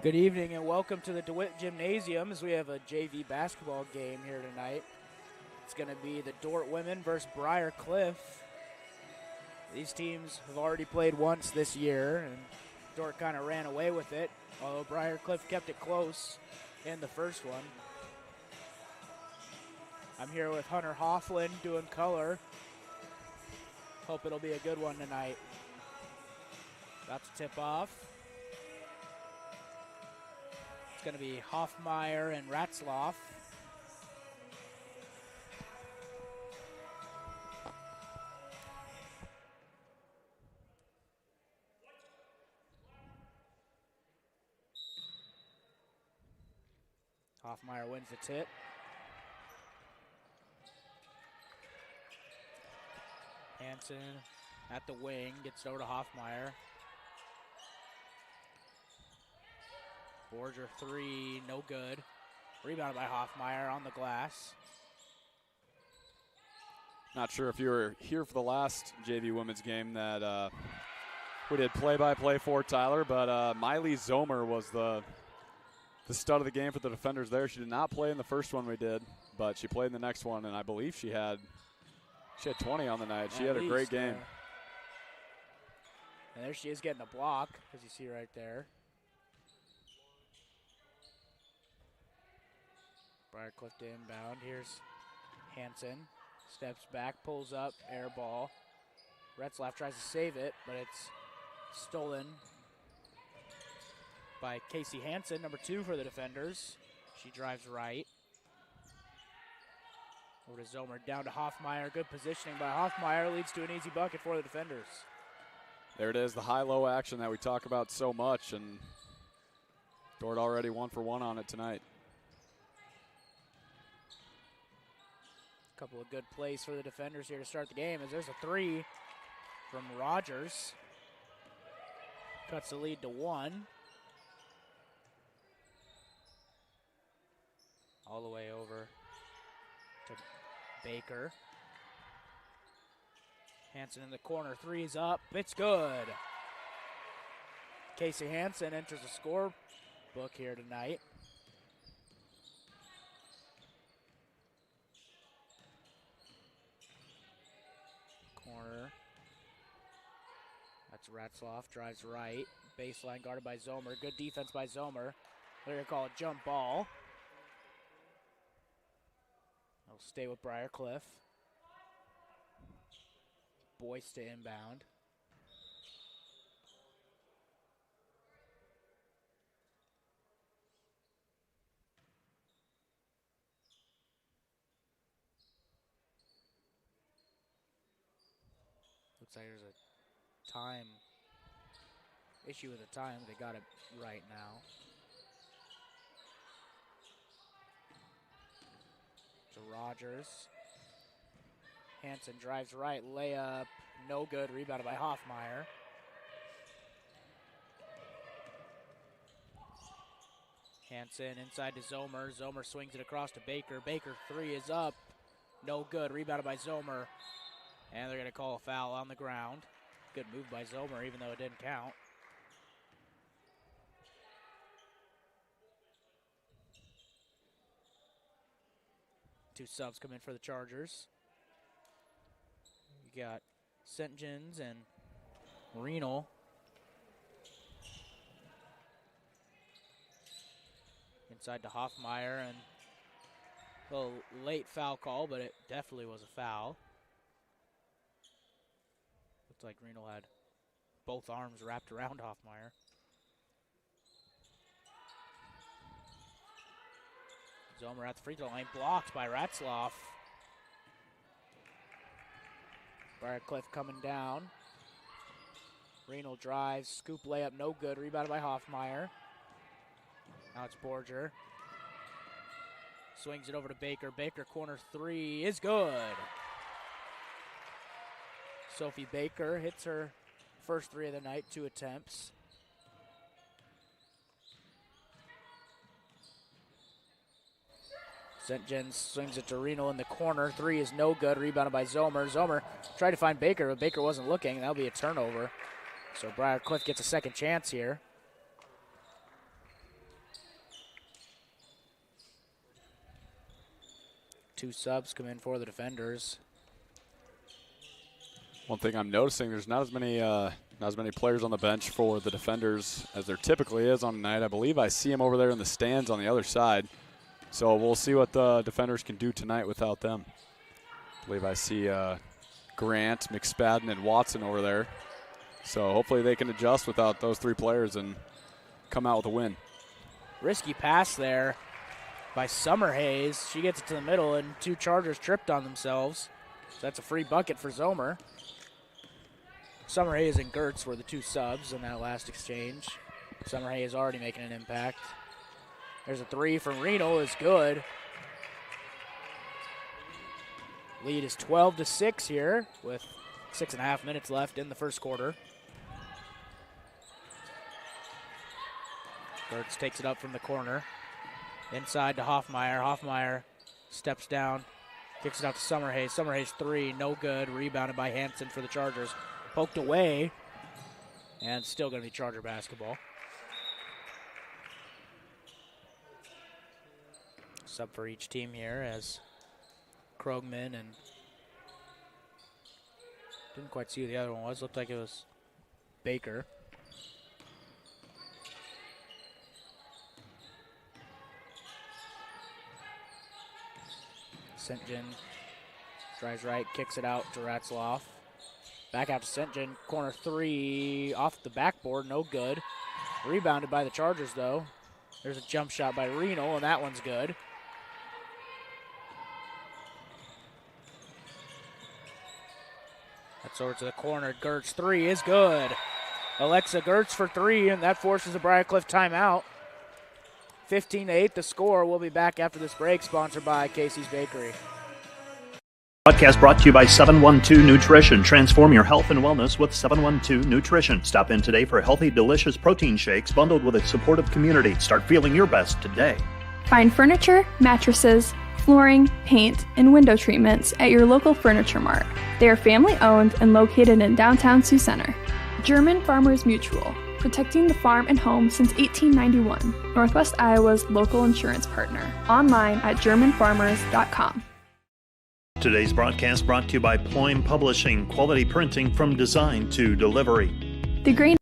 Good evening and welcome to the DeWitt Gymnasium as we have a JV basketball game here tonight. It's going to be the Dordt women versus Briar Cliff. These teams have already played once this year, and Dordt kind of ran away with it, although Briar Cliff kept it close in the first one. I'm here with Hunter Hofflin doing color. Hope it'll be a good one tonight. About to tip off. It's going to be Hoffmeyer and Ratzloff. Hoffmeyer wins the tip. Hansen at the wing, gets it over to Hoffmeyer. Borger three, no good. Rebounded by Hoffmeyer on the glass. Not sure if you were here for the last JV women's game that we did play-by-play for Tyler, but Miley Zomer was the stud of the game for the defenders there. She did not play in the first one we did, but she played in the next one, and I believe she had 20 on the night. She had a great game. And there she is getting a block, as you see right there. Briarcliff to inbound. Here's Hansen. Steps back, pulls up, air ball. Retzlaff tries to save it, but it's stolen by Casey Hansen, number 2 for the defenders. She drives right. Over to Zomer, down to Hoffmeyer. Good positioning by Hoffmeyer, leads to an easy bucket for the defenders. There it is, the high-low action that we talk about so much, and Dordt already 1 for 1 on it tonight. Couple of good plays for the defenders here to start the game as there's a 3 from Rogers. Cuts the lead to 1. All the way over to Baker. Hansen in the corner, 3 is up, it's good. Casey Hansen enters the score book here tonight. Corner. That's Ratzloff, drives right. Baseline guarded by Zomer. Good defense by Zomer. They're going to call it jump ball. They'll stay with Briar Cliff. Boyce to inbound. Looks like there's a time issue with the time. They got it right now. To Rogers. Hansen drives right, layup, no good, rebounded by Hoffmeyer. Hansen inside to Zomer. Zomer swings it across to Baker. Baker 3 is up, no good, rebounded by Zomer. And they're going to call a foul on the ground. Good move by Zomer, even though it didn't count. Two subs come in for the Chargers. You got St. John's and Renal. Inside to Hoffmeyer, and a little late foul call, but it definitely was a foul. Looks like Renal had both arms wrapped around Hoffmeyer. Zomer at the free throw line, blocked by Ratzloff. Briarcliff coming down. Renal drives, scoop layup, no good. Rebounded by Hoffmeyer. Now it's Borger. Swings it over to Baker. Baker corner 3 is good. Sophie Baker hits her first 3 of the night, 2 attempts. St. John's swings it to Renal in the corner. 3 is no good. Rebounded by Zomer. Zomer tried to find Baker, but Baker wasn't looking. That'll be a turnover. So Briarcliff gets a second chance here. 2 subs come in for the defenders. One thing I'm noticing, there's not as many players on the bench for the defenders as there typically is on a night. I believe I see them over there in the stands on the other side. So we'll see what the defenders can do tonight without them. I believe I see Grant, McSpadden, and Watson over there. So hopefully they can adjust without those 3 players and come out with a win. Risky pass there by Summerhays. She gets it to the middle, and 2 Chargers tripped on themselves. So that's a free bucket for Zomer. Summerhays and Gertz were the 2 subs in that last exchange. Summerhays already making an impact. There's a 3 from Reno, is good. Lead is 12-6 here with 6.5 minutes left in the first quarter. Gertz takes it up from the corner. Inside to Hoffmeyer. Hoffmeyer steps down, kicks it out to Summerhays. Summerhays 3, no good. Rebounded by Hansen for the Chargers. Poked away, and still going to be Charger basketball. Sub for each team here as Krogman and didn't quite see who the other one was. Looked like it was Baker. Sentjen drives right, kicks it out to Ratzloff. Back out to Sentjen, corner 3 off the backboard, no good. Rebounded by the Chargers though. There's a jump shot by Reno, and that one's good. That's over to the corner. Gertz 3 is good. Alexa Gertz for 3, and that forces a Briarcliff timeout. 15-8 the score. We'll be back after this break, sponsored by Casey's Bakery. Podcast brought to you by 712 Nutrition. Transform your health and wellness with 712 Nutrition. Stop in today for healthy, delicious protein shakes bundled with a supportive community. Start feeling your best today. Find furniture, mattresses, flooring, paint, and window treatments at your local Furniture Mart. They are family-owned and located in downtown Sioux Center. German Farmers Mutual, protecting the farm and home since 1891. Northwest Iowa's local insurance partner. Online at germanfarmers.com. Today's broadcast brought to you by Ployne Publishing, quality printing from design to delivery. The Grain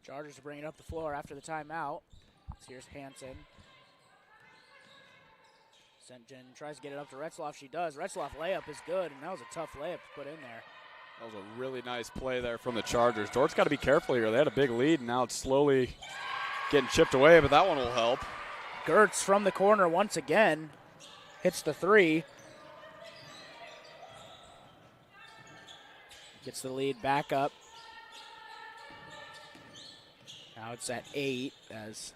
Chargers are bringing up the floor after the timeout. So here's Hansen. Sentjen tries to get it up to Retzloff. She does. Retzloff layup is good, and that was a tough layup to put in there. That was a really nice play there from the Chargers. Dordt's got to be careful here. They had a big lead, and now it's slowly getting chipped away, but that one will help. Gertz from the corner once again. Hits the 3. Gets the lead back up. Now it's at 8 as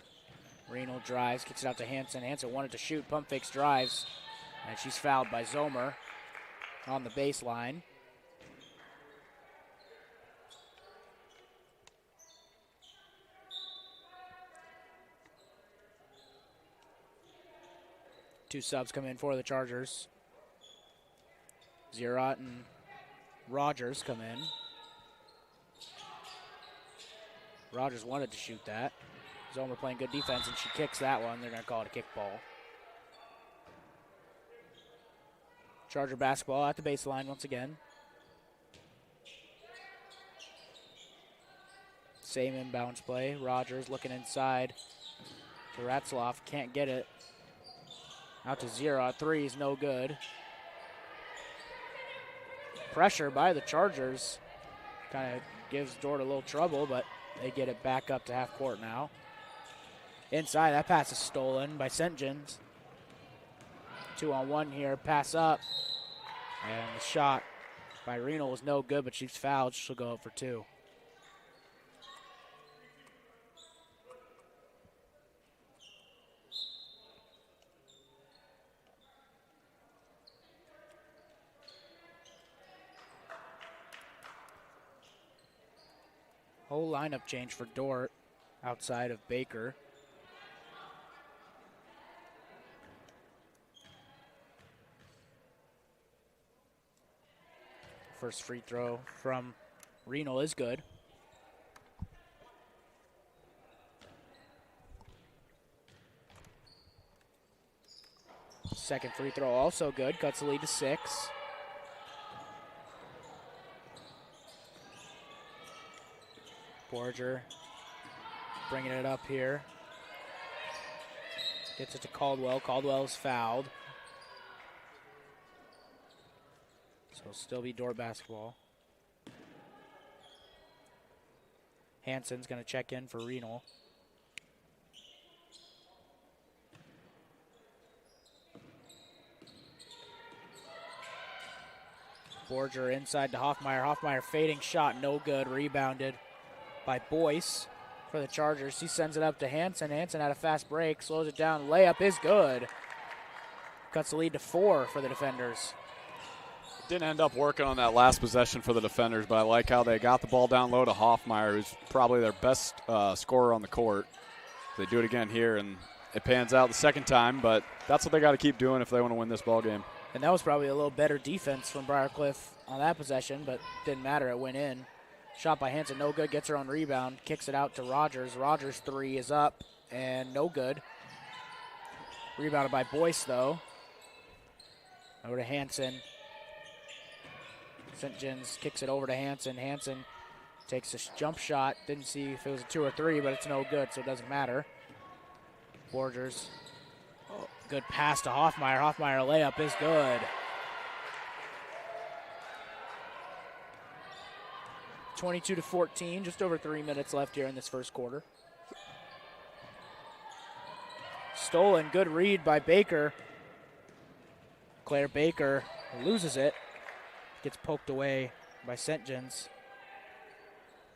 Reno drives, kicks it out to Hansen. Hansen wanted to shoot, pump fakes, drives, and she's fouled by Zomer on the baseline. Two subs come in for the Chargers. Zerot and Rogers come in. Rogers wanted to shoot that. Zomer playing good defense, and she kicks that one. They're going to call it a kickball. Charger basketball at the baseline once again. Same inbounds play. Rogers looking inside to Ratzloff. Can't get it. Out to Zerot. 3 is no good. Pressure by the Chargers. Kind of gives Dordt a little trouble, but they get it back up to half court now. Inside, that pass is stolen by Sentjen. 2-on-1 here, pass up. And the shot by Reno was no good, but she's fouled. She'll go up for 2. Whole lineup change for Dordt outside of Baker. First free throw from Reno is good. Second free throw also good. Cuts the lead to 6. Borger bringing it up here. Gets it to Caldwell. Caldwell's fouled. So it'll still be Dordt basketball. Hansen's going to check in for Reno. Borger inside to Hoffmeyer. Hoffmeyer fading shot, no good. Rebounded by Boyce for the Chargers. He sends it up to Hansen. Hansen had a fast break, slows it down. Layup is good. Cuts the lead to 4 for the defenders. Didn't end up working on that last possession for the defenders, but I like how they got the ball down low to Hoffmeyer, who's probably their best scorer on the court. They do it again here, and it pans out the second time, but that's what they got to keep doing if they want to win this ball game. And that was probably a little better defense from Briarcliff on that possession, but didn't matter. It went in. Shot by Hansen, no good. Gets her own rebound. Kicks it out to Rogers. Rogers' 3 is up and no good. Rebounded by Boyce, though. Over to Hansen. St. John's kicks it over to Hansen. Hansen takes a jump shot. Didn't see if it was a 2 or 3, but it's no good, so it doesn't matter. Borgers. Oh, good pass to Hoffmeyer. Hoffmeyer layup is good. 22-14, just over 3 minutes left here in this first quarter. Stolen, good read by Baker. Claire Baker loses it. Gets poked away by St. John's.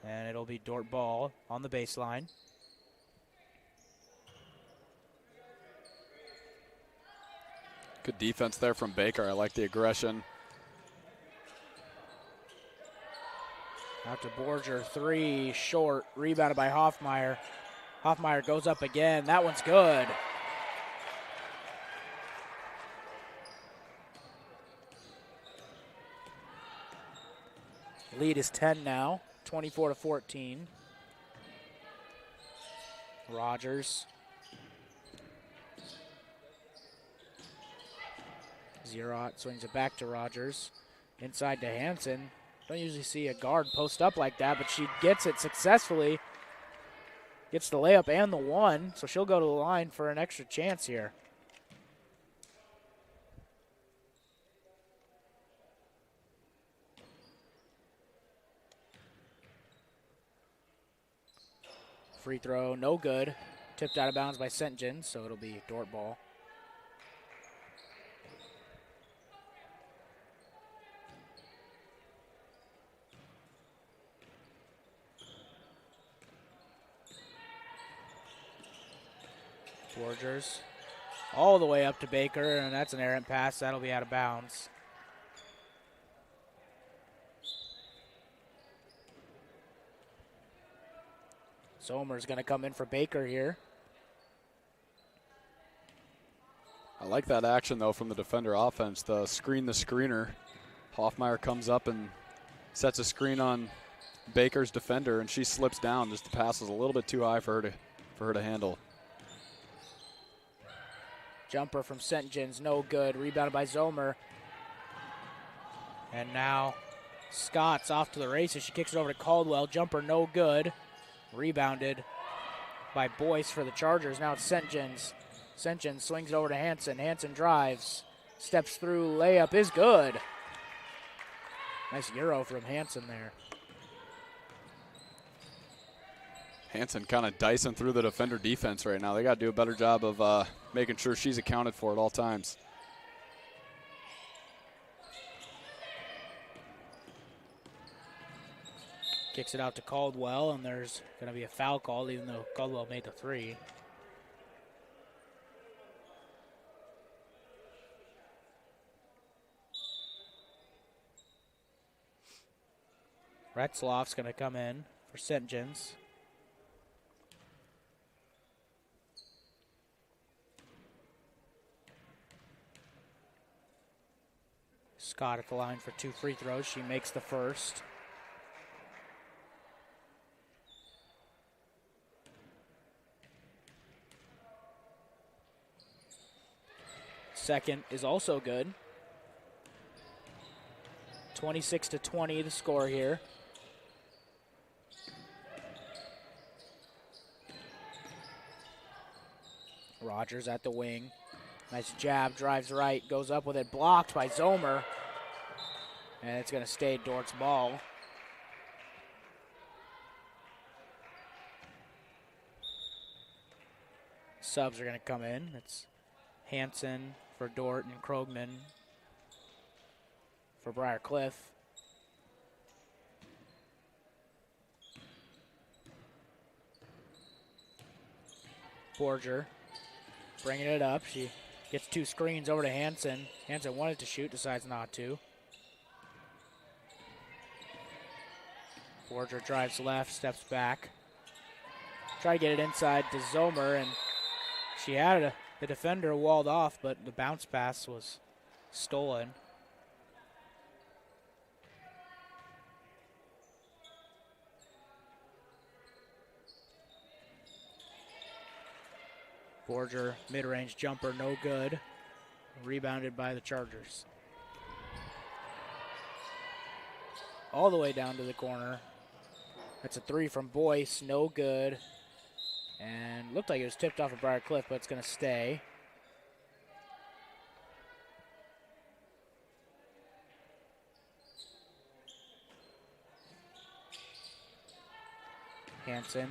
And it'll be Dordt ball on the baseline. Good defense there from Baker. I like the aggression. Out to Borger, 3, short, rebounded by Hoffmeyer. Hoffmeyer goes up again. That one's good. Lead is 10 now, 24-14. Rogers. Zerot swings it back to Rogers. Inside to Hansen. Don't usually see a guard post up like that, but she gets it successfully. Gets the layup and the 1, so she'll go to the line for an extra chance here. Free throw, no good. Tipped out of bounds by St. John's, so it'll be Dordt ball. Borgers all the way up to Baker, and that's an errant pass. That'll be out of bounds. Sommer's going to come in for Baker here. I like that action, though, from the defender offense. The screener. Hoffmeyer comes up and sets a screen on Baker's defender, and she slips down. Just the pass is a little bit too high for her to handle. Jumper from St. John's, no good. Rebounded by Zomer. And now Scott's off to the races. She kicks it over to Caldwell. Jumper, no good. Rebounded by Boyce for the Chargers. Now it's St. John's. St. John's swings it over to Hansen. Hansen drives. Steps through. Layup is good. Nice Euro from Hansen there. Hansen kind of dicing through the defender defense right now. They got to do a better job of making sure she's accounted for at all times. Kicks it out to Caldwell, and there's going to be a foul call, even though Caldwell made the 3. Retzloff's going to come in for St. John's. Scott at the line for 2 free throws. She makes the first. Second is also good. 26-20 the score here. Rogers at the wing. Nice jab, drives right, goes up with it, blocked by Zomer. And it's going to stay Dordt's ball. Subs are going to come in. It's Hansen for Dordt and Krogman for Briar Cliff. Borger bringing it up. She gets 2 screens over to Hansen. Hansen wanted to shoot, decides not to. Borger drives left, steps back. Try to get it inside to Zomer, and she had the defender walled off, but the bounce pass was stolen. Borger, mid-range jumper, no good. Rebounded by the Chargers. All the way down to the corner. That's a 3 from Boyce, no good. And looked like it was tipped off of Briar Cliff, but it's going to stay. Hansen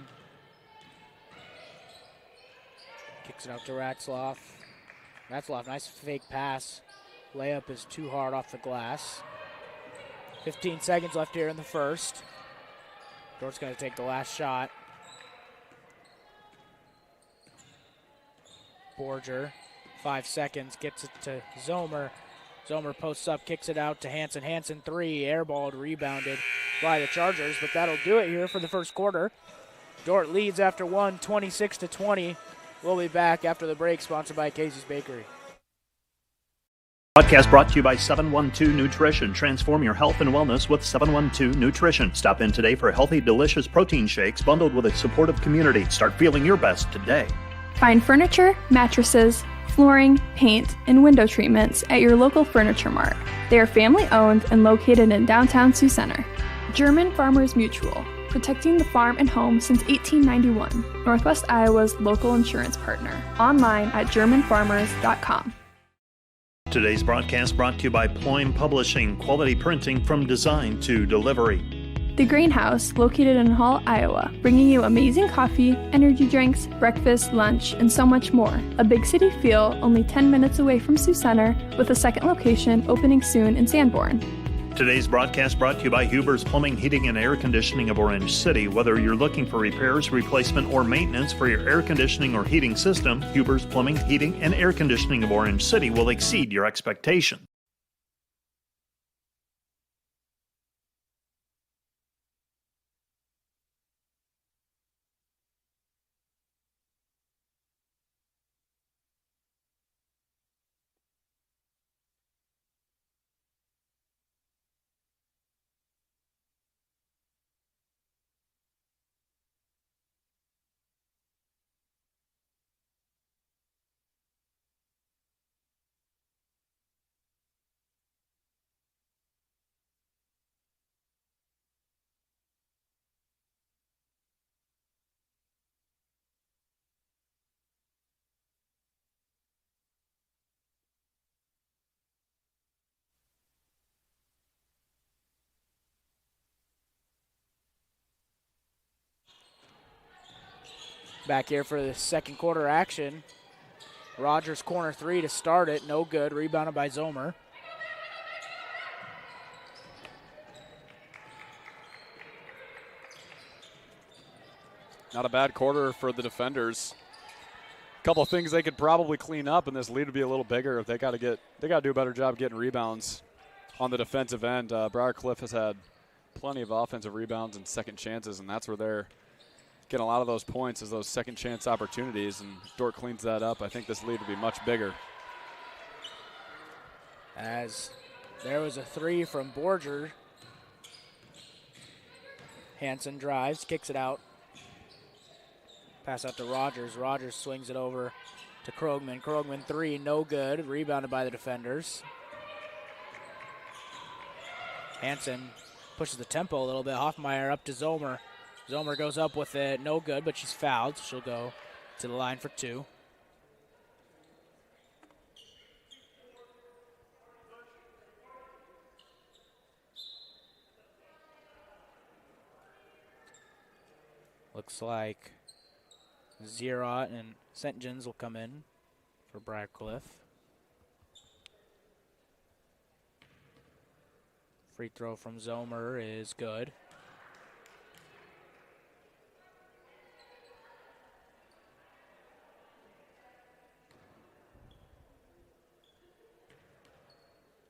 kicks it out to Ratzloff. Ratzloff, nice fake pass. Layup is too hard off the glass. 15 seconds left here in the first. Dordt's going to take the last shot. Borger, 5 seconds, gets it to Zomer. Zomer posts up, kicks it out to Hansen. Hansen 3, airballed, rebounded by the Chargers, but that'll do it here for the first quarter. Dordt leads after 1, 26-20. We'll be back after the break, sponsored by Casey's Bakery. Podcast brought to you by 712 Nutrition. Transform your health and wellness with 712 Nutrition. Stop in today for healthy, delicious protein shakes bundled with a supportive community. Start feeling your best today. Find furniture, mattresses, flooring, paint, and window treatments at your local Furniture Mart. They are family-owned and located in downtown Sioux Center. German Farmers Mutual, protecting the farm and home since 1891. Northwest Iowa's local insurance partner. Online at germanfarmers.com. Today's broadcast brought to you by Ployne Publishing, quality printing from design to delivery. The Greenhouse, located in Hall, Iowa, bringing you amazing coffee, energy drinks, breakfast, lunch, and so much more. A big city feel, only 10 minutes away from Sioux Center, with a second location opening soon in Sanborn. Today's broadcast brought to you by Huber's Plumbing, Heating, and Air Conditioning of Orange City. Whether you're looking for repairs, replacement, or maintenance for your air conditioning or heating system, Huber's Plumbing, Heating, and Air Conditioning of Orange City will exceed your expectation. Back here for the second quarter action. Rogers corner 3 to start it. No good. Rebounded by Zomer. Not a bad quarter for the defenders. A couple of things they could probably clean up, and this lead would be a little bigger if they got to do a better job getting rebounds on the defensive end. Briar Cliff has had plenty of offensive rebounds and second chances, and that's where they're getting a lot of those points as those second chance opportunities, and Dordt cleans that up. I think this lead will be much bigger. As There was a three from Borger. Hansen drives, kicks it out. Pass out to Rogers. Rogers swings it over to Krogman. Krogman three, no good. Rebounded by the defenders. Hansen pushes the tempo a little bit. Hoffmeyer up to Zomer. Zomer goes up with it, no good, but she's fouled. She'll go to the line for two. Looks like Zerot and St. John's will come in for Briar Cliff. Free throw from Zomer is good.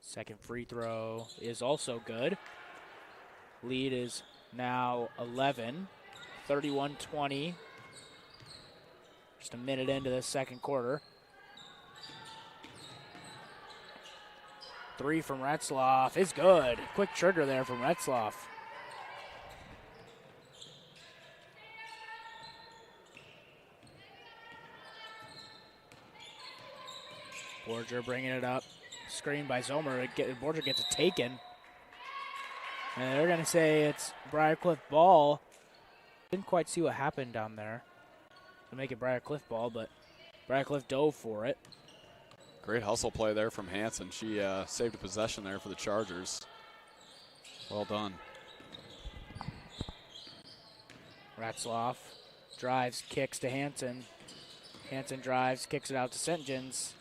Second free throw is also good. Lead is now 11, 31-20. Just a minute into the second quarter. Three from Retzloff is good. Quick trigger there from Retzloff. Borger bringing it up. Screen by Zomer. Borger gets it taken. And they're going to say it's Briarcliff ball. Didn't quite see what happened down there to make it Briarcliff ball, but Briarcliff dove for it. Great hustle play there from Hansen. She saved a possession there for the Chargers. Well done. Retzloff drives, kicks to Hansen. Hansen drives, kicks it out to St. John's.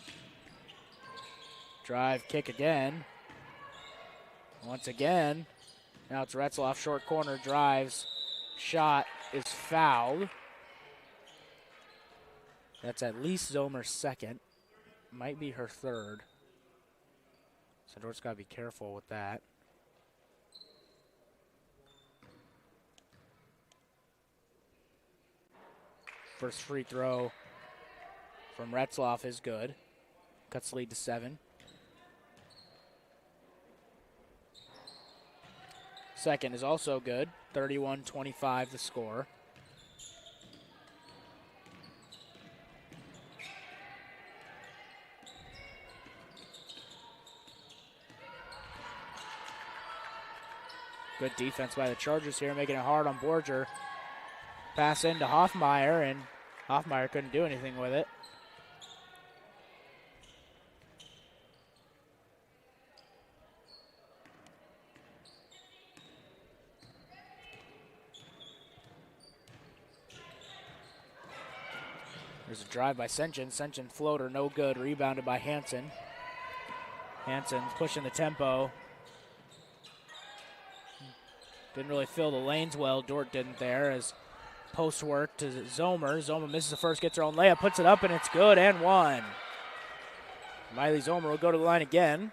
Drive, kick again. Once again. Now it's Retzloff, short corner, drives. Shot is fouled. That's at least Zomer's second. Might be her third. So Dordt's got to be careful with that. First free throw from Retzloff is good. Cuts the lead to 7. Second is also good. 31-25 the score. Good defense by the Chargers here, making it hard on Borger. Pass into Hoffmeyer, and Hoffmeyer couldn't do anything with it. There's a drive by Senchen. Senchen floater, no good. Rebounded by Hansen. Hansen pushing the tempo. Didn't really fill the lanes well. Dordt didn't there as post work to Zomer. Zomer misses the first, gets her own layup, puts it up, and it's good and one. Miley Zomer will go to the line again.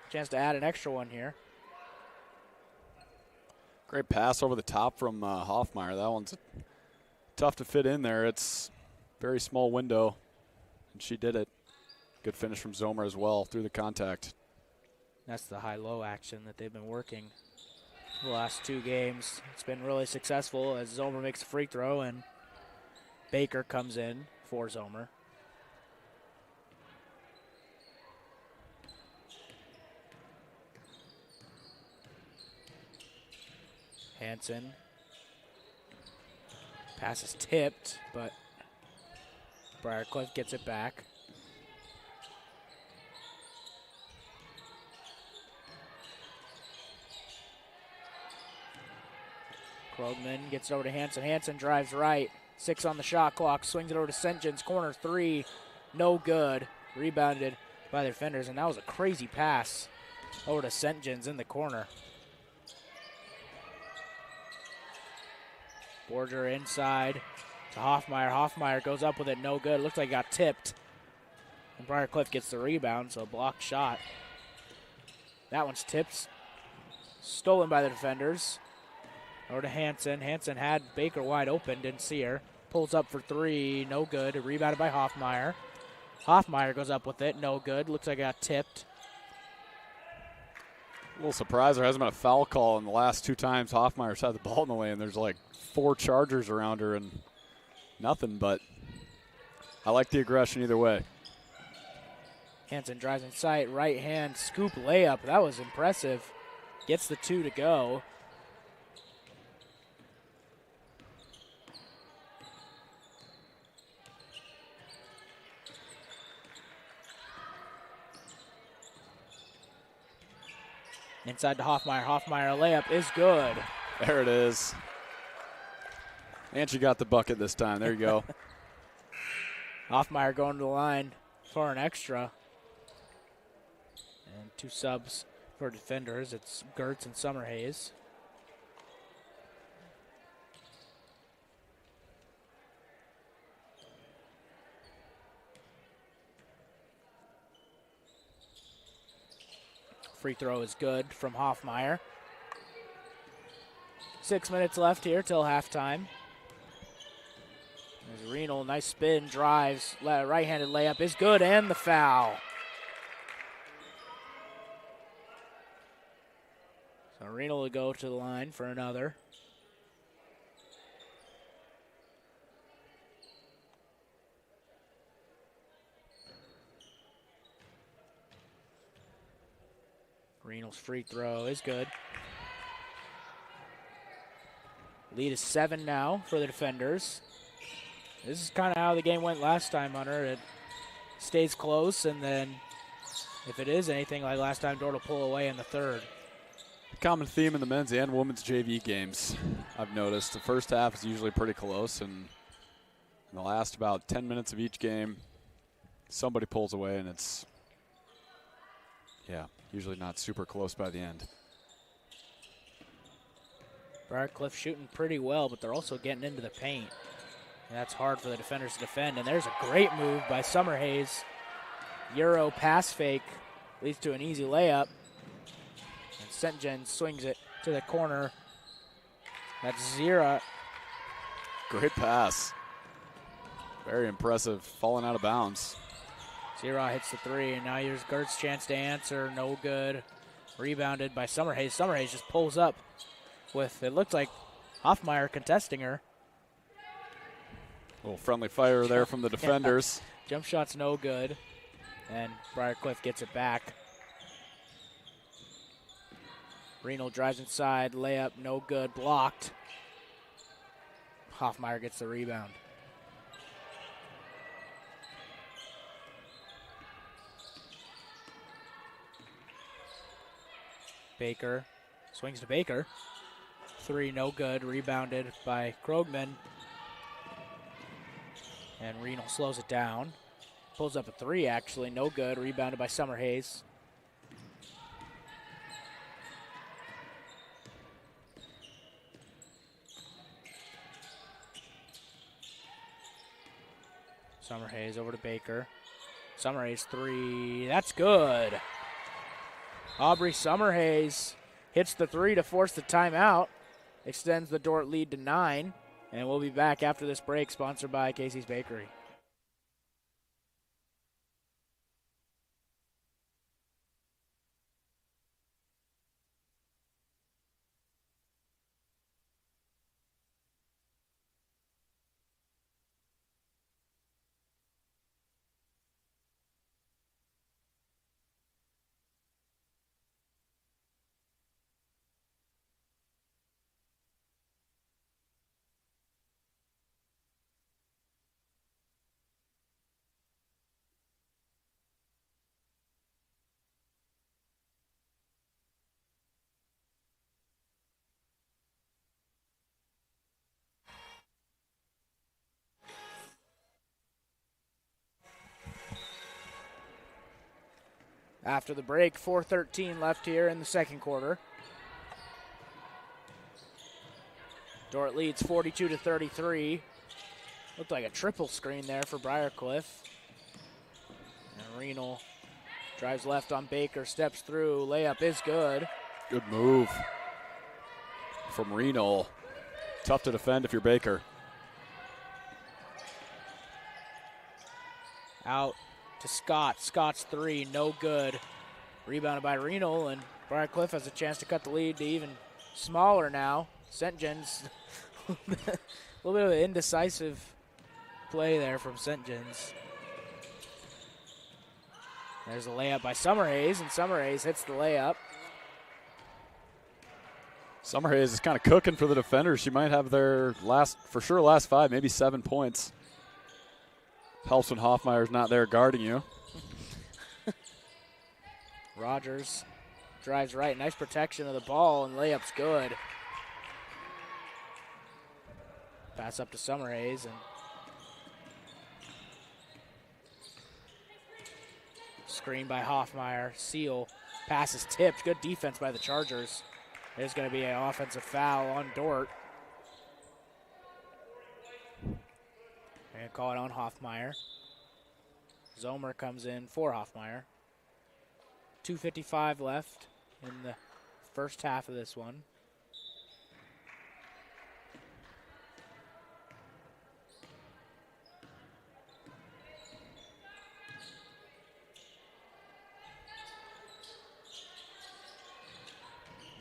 Chance to add an extra one here. Great pass over the top from Hoffmeyer. That one's tough to fit in there. It's a very small window, and she did it. Good finish from Zomer as well through the contact. That's the high-low action that they've been working the last two games. It's been really successful as Zomer makes a free throw and Baker comes in for Zomer. Hansen. Pass is tipped, but Briarcliff gets it back. Krogman gets it over to Hansen. Hansen drives right. 6 on the shot clock. Swings it over to St. John's. Corner 3. No good. Rebounded by the defenders. And that was a crazy pass over to St. John's in the corner. Borger inside to Hoffmeyer. Hoffmeyer goes up with it. No good. Looks like it got tipped. And Briarcliff gets the rebound, so a blocked shot. That one's tipped. Stolen by the defenders. Over to Hansen. Hansen had Baker wide open, didn't see her. Pulls up for 3, no good. Rebounded by Hoffmeyer. Hoffmeyer goes up with it, no good. Looks like it got tipped. A little surprised there hasn't been a foul call in the last 2 times Hoffmeyer's had the ball in the lane. There's like 4 Chargers around her and nothing, but I like the aggression either way. Hansen drives in sight, right hand scoop layup. That was impressive. Gets the 2 to go. Inside to Hoffmeyer. Hoffmeyer layup is good. There it is. And she got the bucket this time. There you go. Hoffmeyer going to the line for an extra. And 2 subs for defenders. It's Gertz and Summerhays. Free throw is good from Hoffmeyer. 6 minutes left here till halftime. There's Renal, nice spin, drives, right-handed layup is good, and the foul. So Renal will go to the line for another. Renal's free throw is good. Lead is 7 now for the defenders. This is kind of how the game went last time, Hunter. It stays close, and then if it is anything like last time, Dordt will pull away in the third. Common theme in the men's and women's JV games, I've noticed. The first half is usually pretty close, and in the last about 10 minutes of each game, somebody pulls away, and it's, usually not super close by the end. Briar shooting pretty well, but they're also getting into the paint. And that's hard for the defenders to defend. And there's a great move by Summerhays. Euro pass fake leads to an easy layup. And Sentjen swings it to the corner. That's Zira. Great pass. Very impressive, falling out of bounds. Zira hits the 3, and now here's Gert's chance to answer. No good. Rebounded by Summerhays. Summerhays just pulls up with, it looked like Hoffmeyer contesting her. A little friendly fire there from the defenders. Jump shot's no good. And Briar gets it back. Renal drives inside, layup, no good, blocked. Hoffmeyer gets the rebound. Baker swings to Baker. 3, no good, rebounded by Krogman. And Renal slows it down. Pulls up a 3, actually, no good, rebounded by Summerhays. Summerhays over to Baker. Summerhays 3, that's good. Aubrey Summerhays hits the 3 to force the timeout. Extends the Dordt lead to 9. And we'll be back after this break, sponsored by Casey's Bakery. After the break, 4:13 left here in the second quarter. Dordt leads 42-33. Looked like a triple screen there for Briarcliff. And Renal drives left on Baker, steps through, layup is good. Good move from Renal. Tough to defend if you're Baker. Out to Scott. Scott's 3, no good. Rebounded by Renal, and Briar Cliff has a chance to cut the lead to even smaller now. St. John's, a little bit of an indecisive play there from St. John's. There's a layup by Summerhays, and Summerhays hits the layup. Summerhays is kind of cooking for the defenders. She might have their last 5, maybe 7 points. Helps when Hoffmeyer's not there guarding you. Rogers drives right. Nice protection of the ball, and layup's good. Pass up to Summerhays, and screen by Hoffmeyer. Seal. Pass is tipped. Good defense by the Chargers. There's going to be an offensive foul on Dordt. And call it on Hoffmeyer. Zomer comes in for Hoffmeyer. 2:55 left in the first half of this one.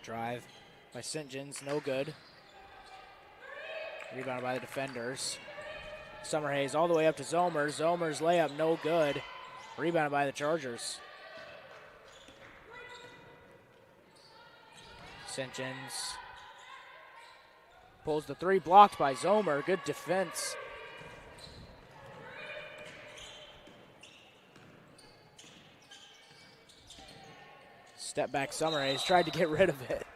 Drive by St. John's, no good. Rebounded by the defenders. Summerhays all the way up to Zomer. Zomer's layup, no good. Rebounded by the Chargers. St. John's pulls the three, blocked by Zomer. Good defense. Step back Summerhays, tried to get rid of it.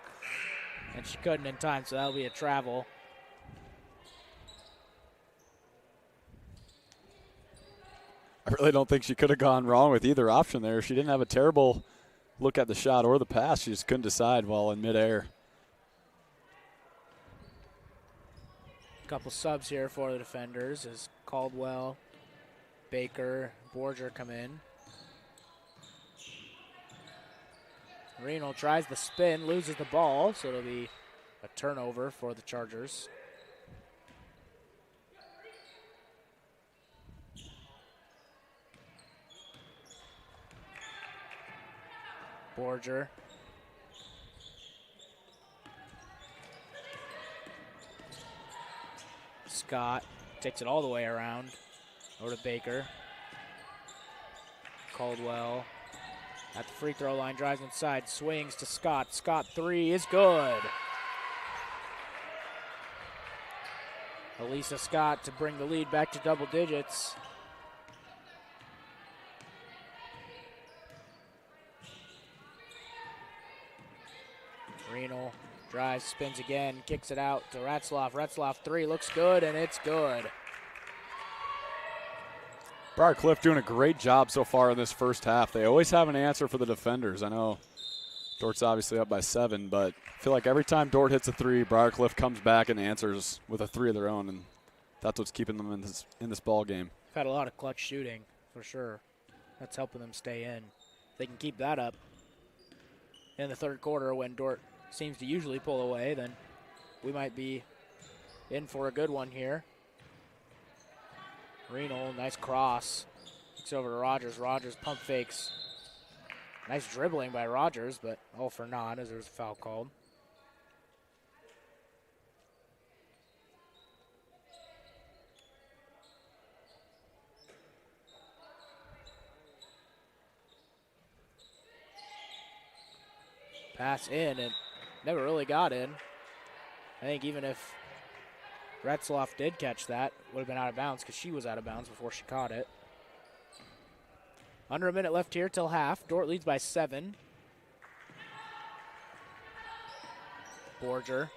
And she couldn't in time, so that'll be a travel. I really don't think she could have gone wrong with either option there. She didn't have a terrible look at the shot or the pass. She just couldn't decide while in midair. Couple subs here for the defenders as Caldwell, Baker, Borger come in. Reno tries the spin, loses the ball, so it'll be a turnover for the Chargers. Borger. Scott takes it all the way around. Over to Baker. Caldwell at the free throw line, drives inside, swings to Scott. Scott three is good. Elisa Scott to bring the lead back to double digits. Reno drives, spins again, kicks it out to Ratzlaff. Ratzlaff three looks good, and it's good. Briar Cliff doing a great job so far in this first half. They always have an answer for the defenders. I know Dort's obviously up by 7, but I feel like every time Dordt hits a three, Briar Cliff comes back and answers with a three of their own, and that's what's keeping them in this ball game. Had a lot of clutch shooting, for sure. That's helping them stay in. If they can keep that up in the third quarter when Dordt seems to usually pull away, then we might be in for a good one here. Reno, nice cross. Kicks over to Rogers. Rogers pump fakes. Nice dribbling by Rogers, but all for naught as there's a foul called. Pass in and never really got in. I think even if Retzloff did catch that, would have been out of bounds because she was out of bounds before she caught it. Under a minute left here till half. Dordt leads by 7. Borger.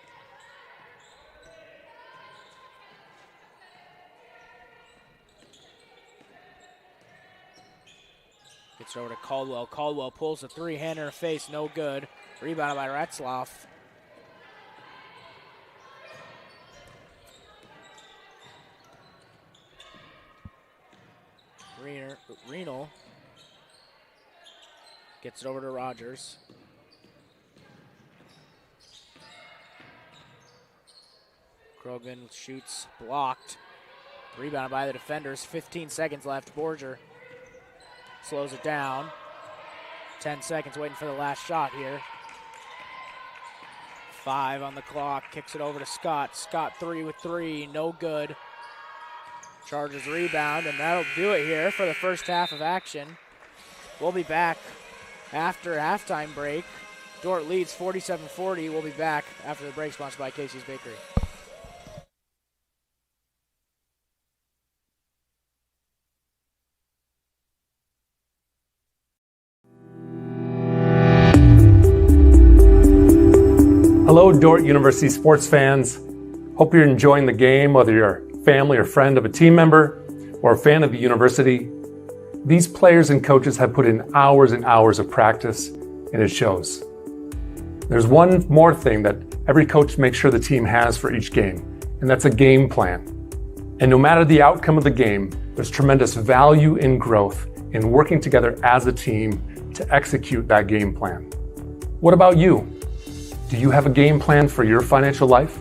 Gets it over to Caldwell. Caldwell pulls a three, hand in her face, no good. Rebounded by Retzloff. Reno gets it over to Rogers. Krogman shoots, blocked. Rebounded by the defenders. 15 seconds left. Borger slows it down. 10 seconds waiting for the last shot here. 5 on the clock, kicks it over to Scott. Scott 3 with 3, no good. Chargers rebound, and that'll do it here for the first half of action. We'll be back after halftime break. Dordt leads 47-40. We'll be back after the break, sponsored by Casey's Bakery. Hello, Dordt University sports fans. Hope you're enjoying the game, whether you're a family or friend of a team member or a fan of the university. These players and coaches have put in hours and hours of practice, and it shows. There's one more thing that every coach makes sure the team has for each game, and that's a game plan. And no matter the outcome of the game, there's tremendous value in growth in working together as a team to execute that game plan. What about you? Do you have a game plan for your financial life?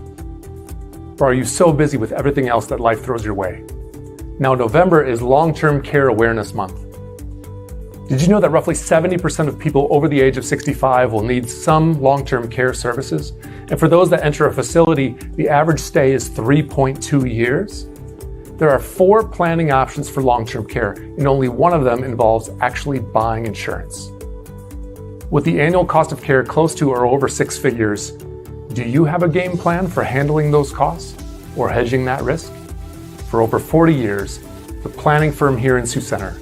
Or are you so busy with everything else that life throws your way? Now, November is Long-Term Care Awareness Month. Did you know that roughly 70% of people over the age of 65 will need some long-term care services? And for those that enter a facility, the average stay is 3.2 years. There are 4 planning options for long-term care, and only one of them involves actually buying insurance. With the annual cost of care close to or over 6 figures, do you have a game plan for handling those costs or hedging that risk? For over 40 years, the planning firm here in Sioux Center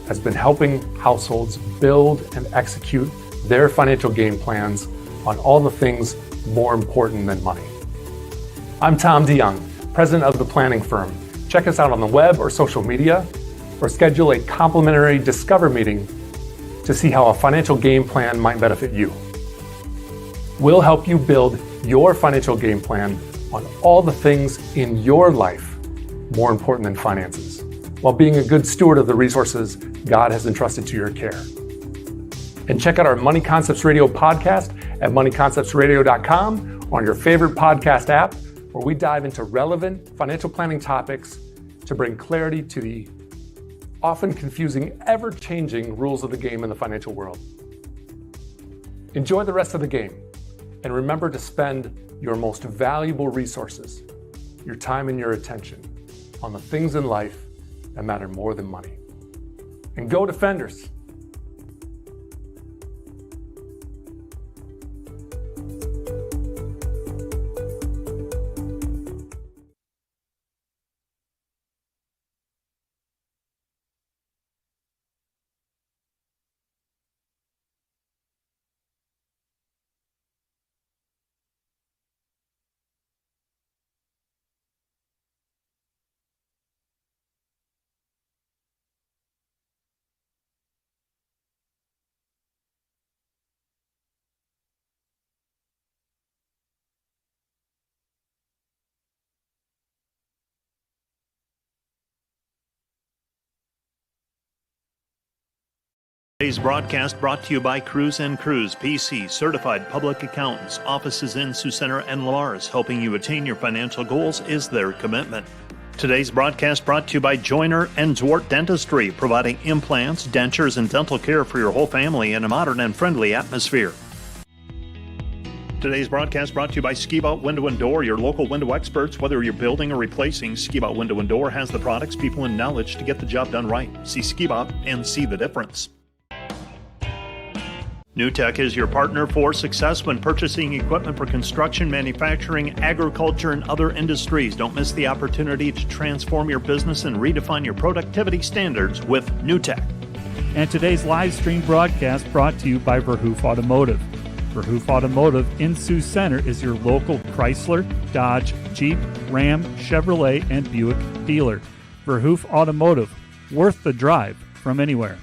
has been helping households build and execute their financial game plans on all the things more important than money. I'm Tom DeYoung, president of the planning firm. Check us out on the web or social media, or schedule a complimentary Discover meeting to see how a financial game plan might benefit you. We'll help you build your financial game plan on all the things in your life more important than finances, while being a good steward of the resources God has entrusted to your care. And check out our Money Concepts Radio podcast at moneyconceptsradio.com or on your favorite podcast app, where we dive into relevant financial planning topics to bring clarity to the often confusing, ever-changing rules of the game in the financial world. Enjoy the rest of the game, and remember to spend your most valuable resources, your time and your attention, on the things in life that matter more than money. And go Defenders! Today's broadcast brought to you by Cruz & Cruz, PC, certified public accountants, offices in Sioux Center and Lamar's. Helping you attain your financial goals is their commitment. Today's broadcast brought to you by Joyner and Dordt Dentistry, providing implants, dentures, and dental care for your whole family in a modern and friendly atmosphere. Today's broadcast brought to you by Skibout Window and Door, your local window experts. Whether you're building or replacing, Skibout Window and Door has the products, people, and knowledge to get the job done right. See Skibout and see the difference. NewTek is your partner for success when purchasing equipment for construction, manufacturing, agriculture, and other industries. Don't miss the opportunity to transform your business and redefine your productivity standards with NewTek. And today's live stream broadcast brought to you by Verhoof Automotive. Verhoof Automotive in Sioux Center is your local Chrysler, Dodge, Jeep, Ram, Chevrolet, and Buick dealer. Verhoof Automotive, worth the drive from anywhere.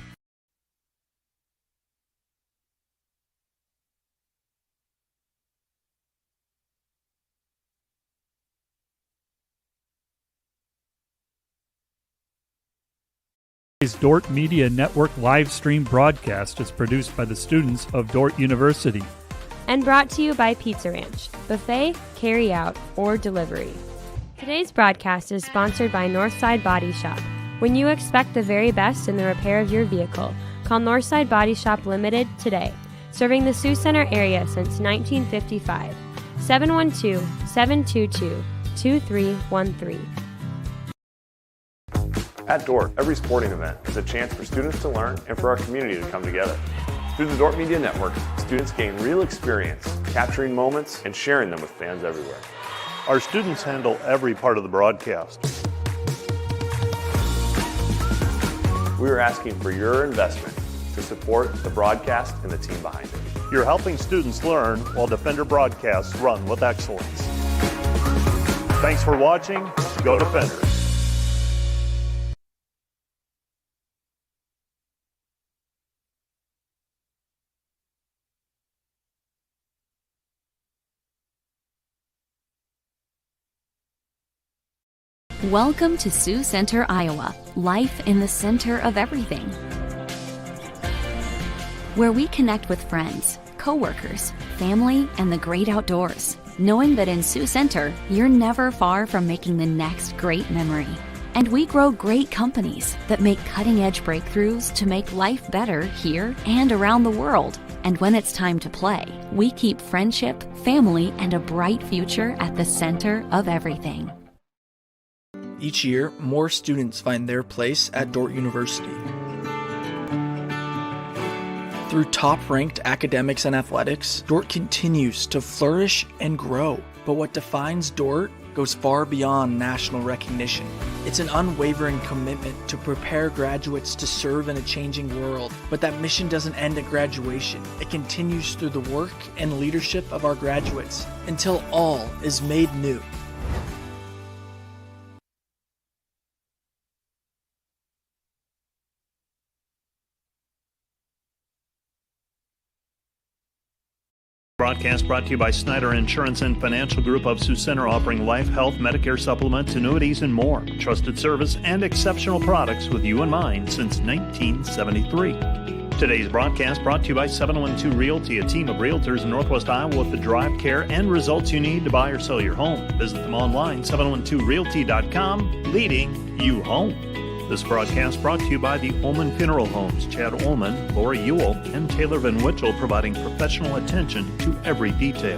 Today's Dordt Media Network live stream broadcast is produced by the students of Dordt University. And brought to you by Pizza Ranch, buffet, carry out, or delivery. Today's broadcast is sponsored by Northside Body Shop. When you expect the very best in the repair of your vehicle, call Northside Body Shop Limited today, serving the Sioux Center area since 1955. 712-722-2313. At Dordt, every sporting event is a chance for students to learn and for our community to come together. Through the Dordt Media Network, students gain real experience, capturing moments and sharing them with fans everywhere. Our students handle every part of the broadcast. We are asking for your investment to support the broadcast and the team behind it. You're helping students learn while Defender broadcasts run with excellence. Thanks for watching. Go Defenders. Welcome to Sioux Center, Iowa. Life in the center of everything. Where we connect with friends, coworkers, family, and the great outdoors. Knowing that in Sioux Center, you're never far from making the next great memory. And we grow great companies that make cutting-edge breakthroughs to make life better here and around the world. And when it's time to play, we keep friendship, family, and a bright future at the center of everything. Each year, more students find their place at Dordt University. Through top-ranked academics and athletics, Dordt continues to flourish and grow. But what defines Dordt goes far beyond national recognition. It's an unwavering commitment to prepare graduates to serve in a changing world. But that mission doesn't end at graduation. It continues through the work and leadership of our graduates until all is made new. Broadcast brought to you by Snyder Insurance and Financial Group of Sioux Center, offering life, health, Medicare supplements, annuities, and more. Trusted service and exceptional products with you in mind since 1973. Today's broadcast brought to you by 712 Realty, a team of realtors in Northwest Iowa with the drive, care, and results you need to buy or sell your home. Visit them online, 712realty.com, leading you home. This broadcast brought to you by the Ullman Funeral Homes, Chad Ullman, Lori Ewell, and Taylor Van Witchell, providing professional attention to every detail.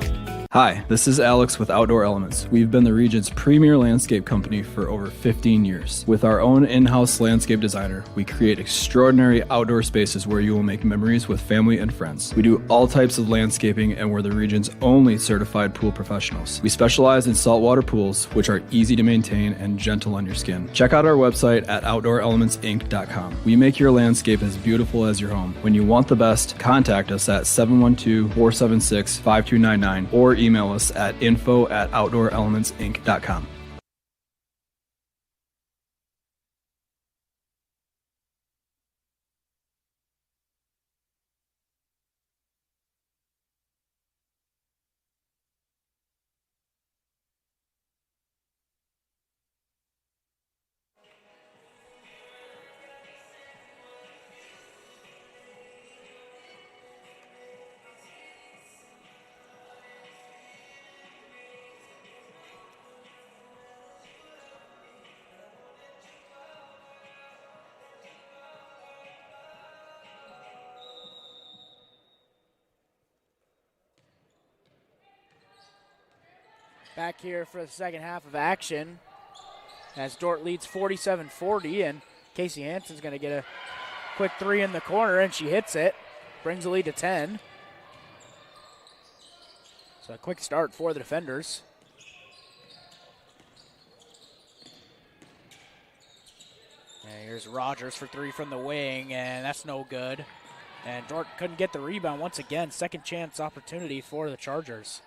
Hi, this is Alex with Outdoor Elements. We've been the region's premier landscape company for over 15 years. With our own in-house landscape designer, we create extraordinary outdoor spaces where you will make memories with family and friends. We do all types of landscaping, and we're the region's only certified pool professionals. We specialize in saltwater pools, which are easy to maintain and gentle on your skin. Check out our website at OutdoorElementsInc.com. We make your landscape as beautiful as your home. When you want the best, contact us at 712-476-5299 or email us at info@OutdoorElementsInc.com. Back here for the second half of action as Dordt leads 47-40, and Casey Hansen's going to get a quick three in the corner, and she hits it. Brings the lead to 10. So a quick start for the defenders. And here's Rogers for three from the wing, and that's no good. And Dordt couldn't get the rebound once again. Second chance opportunity for the Chargers.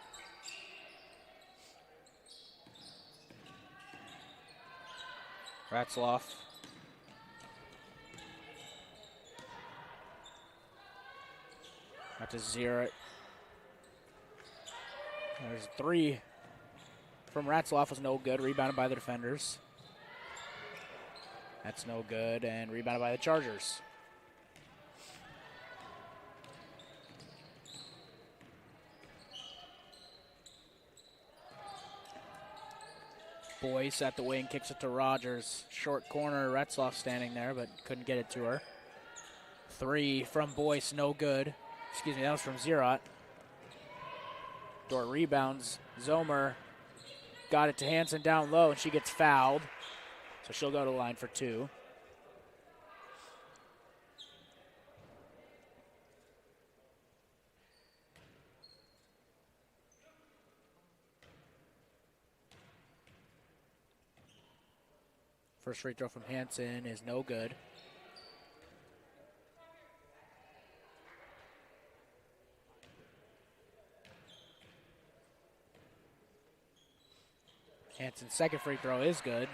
Ratzloff. Have to zero it. There's three from Ratzloff, was no good. Rebounded by the defenders. That's no good, and rebounded by the Chargers. Boyce at the wing, kicks it to Rogers. Short corner, Ratzloff standing there, but couldn't get it to her. Three from Boyce, no good. Excuse me, that was from Zerot. Dordt rebounds. Zomer got it to Hansen down low, and she gets fouled. So she'll go to the line for 2. First free throw from Hansen is no good. Hansen's second free throw is good.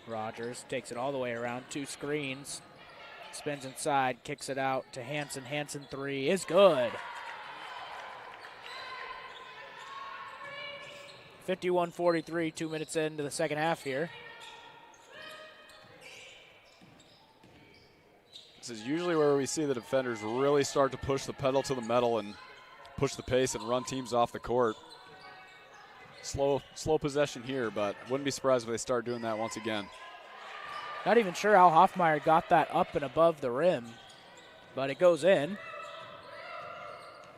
Rogers takes it all the way around, 2 screens, spins inside, kicks it out to Hansen. Hansen 3 is good. 51-43, 2 minutes into the second half here. This is usually where we see the defenders really start to push the pedal to the metal and push the pace and run teams off the court. Slow possession here, but wouldn't be surprised if they start doing that once again. Not even sure how Hoffmeyer got that up and above the rim, but it goes in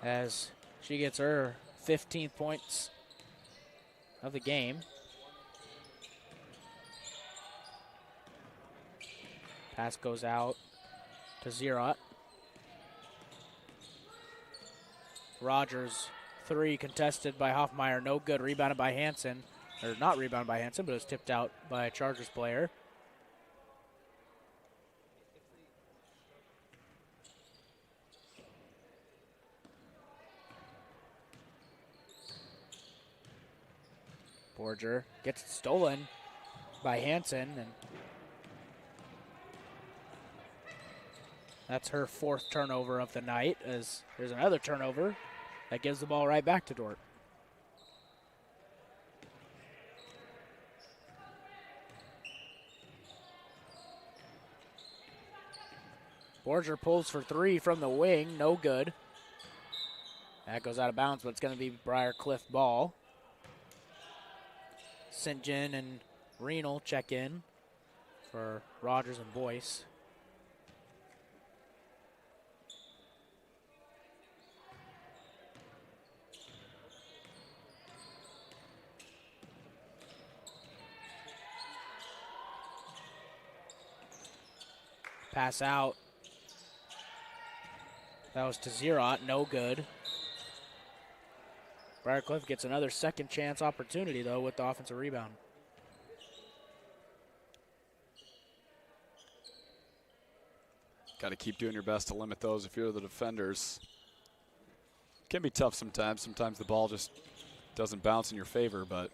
as she gets her 15th points of the game. Pass goes out to Zierot. Rogers 3 contested by Hoffmeyer, no good. Rebounded by Hansen, or not rebounded by Hansen, but it was tipped out by a Chargers player. Borger gets it stolen by Hansen, and that's her 4th turnover of the night, as there's another turnover that gives the ball right back to Dordt. Borger pulls for 3 from the wing, no good. That goes out of bounds, but it's going to be Briar Cliff ball. St. John and Renal check in for Rogers and Boyce. Pass out. That was to Zierot, no good. Briarcliff gets another second chance opportunity, though, with the offensive rebound. Got to keep doing your best to limit those if you're the defenders. Can be tough sometimes. Sometimes the ball just doesn't bounce in your favor, but.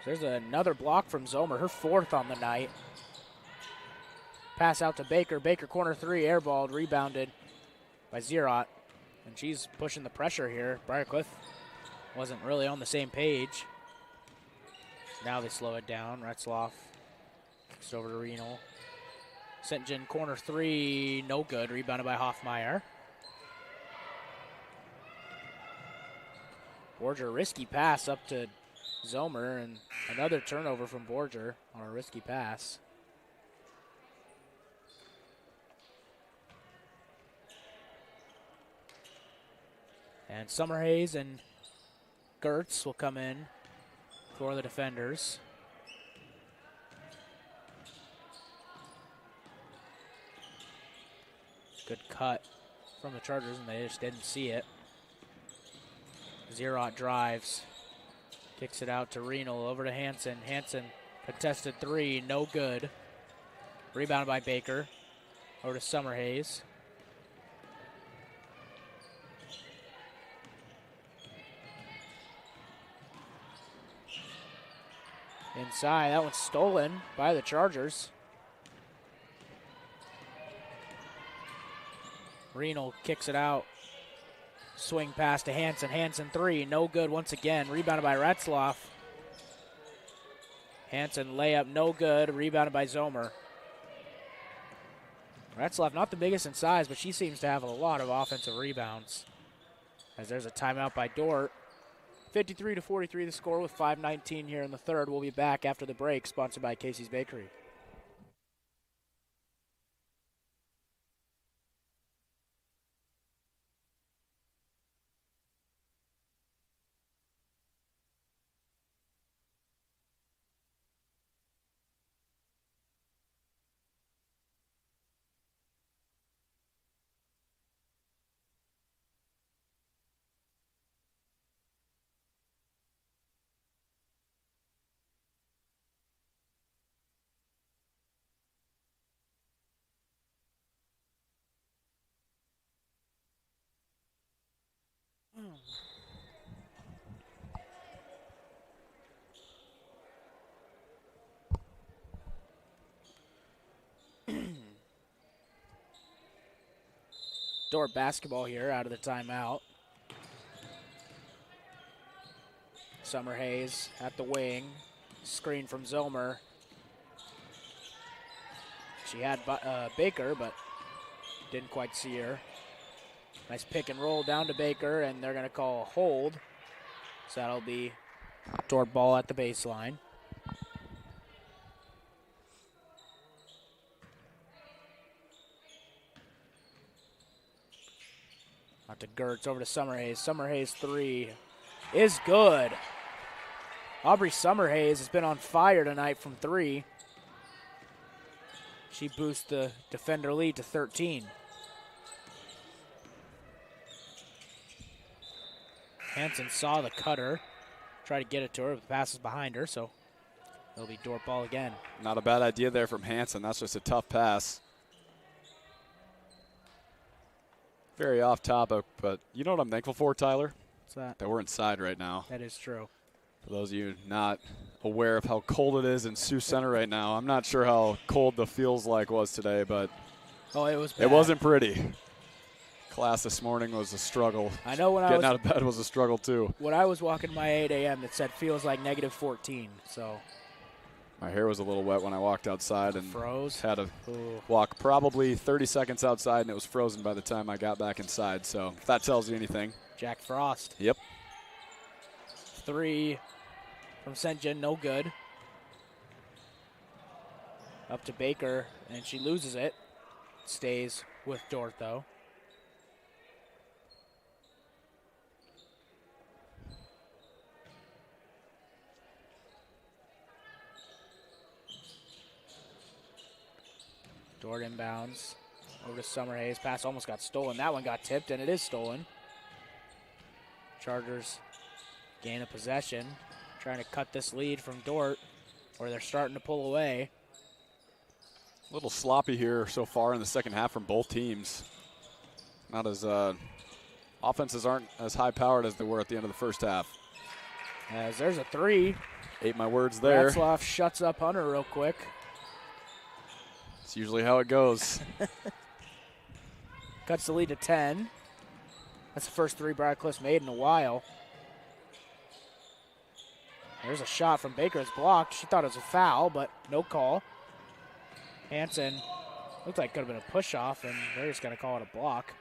There's another block from Zomer, her 4th on the night. Pass out to Baker. Baker corner 3, airballed, rebounded by Zierot. And she's pushing the pressure here. Briarcliff wasn't really on the same page. Now they slow it down. Retzloff kicks it over to Renal. St. John corner 3, no good. Rebounded by Hoffmeyer. Borger, risky pass up to Zomer, and another turnover from Borger on a risky pass. And Summerhays and Gertz will come in for the defenders. Good cut from the Chargers, and they just didn't see it. Zierot drives, kicks it out to Renal, over to Hansen. Hansen contested 3, no good. Rebounded by Baker, over to Summerhays. Inside, that one's stolen by the Chargers. Renal kicks it out. Swing pass to Hansen. Hansen 3, no good once again. Rebounded by Retzloff. Hansen layup, no good. Rebounded by Zomer. Retzloff, not the biggest in size, but she seems to have a lot of offensive rebounds. As there's a timeout by Dordt. 53-43 the score with 5:19 here in the third. We'll be back after the break, sponsored by Casey's Bakery. Dordt basketball here out of the timeout. Summer Hayes at the wing. Screen from Zomer. She had Baker, but didn't quite see her. Nice pick and roll down to Baker, and they're going to call a hold. So that'll be Dordt ball at the baseline. Out to Gertz, over to Summer Hayes. Summer Hayes 3 is good. Aubrey Summer Hayes has been on fire tonight from 3. She boosts the defender lead to 13. Hanson saw the cutter, tried to get it to her, but the pass is behind her, so it'll be Dordt ball again. Not a bad idea there from Hanson. That's just a tough pass. Very off topic, but you know what I'm thankful for, Tyler? What's that? That we're inside right now. That is true. For those of you not aware of how cold it is in Sioux Center right now, I'm not sure how cold the feels like was today, but it was bad. It wasn't pretty. Class this morning was a struggle. I know when Getting out of bed was a struggle too. When I was walking my 8 a.m., it said feels like -14, so. My hair was a little wet when I walked outside and froze. Had to walk probably 30 seconds outside, and it was frozen by the time I got back inside. So if that tells you anything. Jack Frost. Yep. 3 from St. John, no good. Up to Baker, and she loses it. Stays with Dordt, though. Dordt inbounds over to Summer Hayes. Pass almost got stolen. That one got tipped, and it is stolen. Chargers gain a possession, trying to cut this lead from Dordt, or they're starting to pull away. A little sloppy here so far in the second half from both teams. Not as offenses aren't as high-powered as they were at the end of the first half. As there's a 3. Ate my words there. Ratzlaff shuts up Hunter real quick. It's usually how it goes. Cuts the lead to 10. That's the first 3 Briar Cliff's made in a while. There's a shot from Baker. It's blocked. She thought it was a foul, but no call. Hanson looked like it could have been a push-off, and they're just going to call it a block.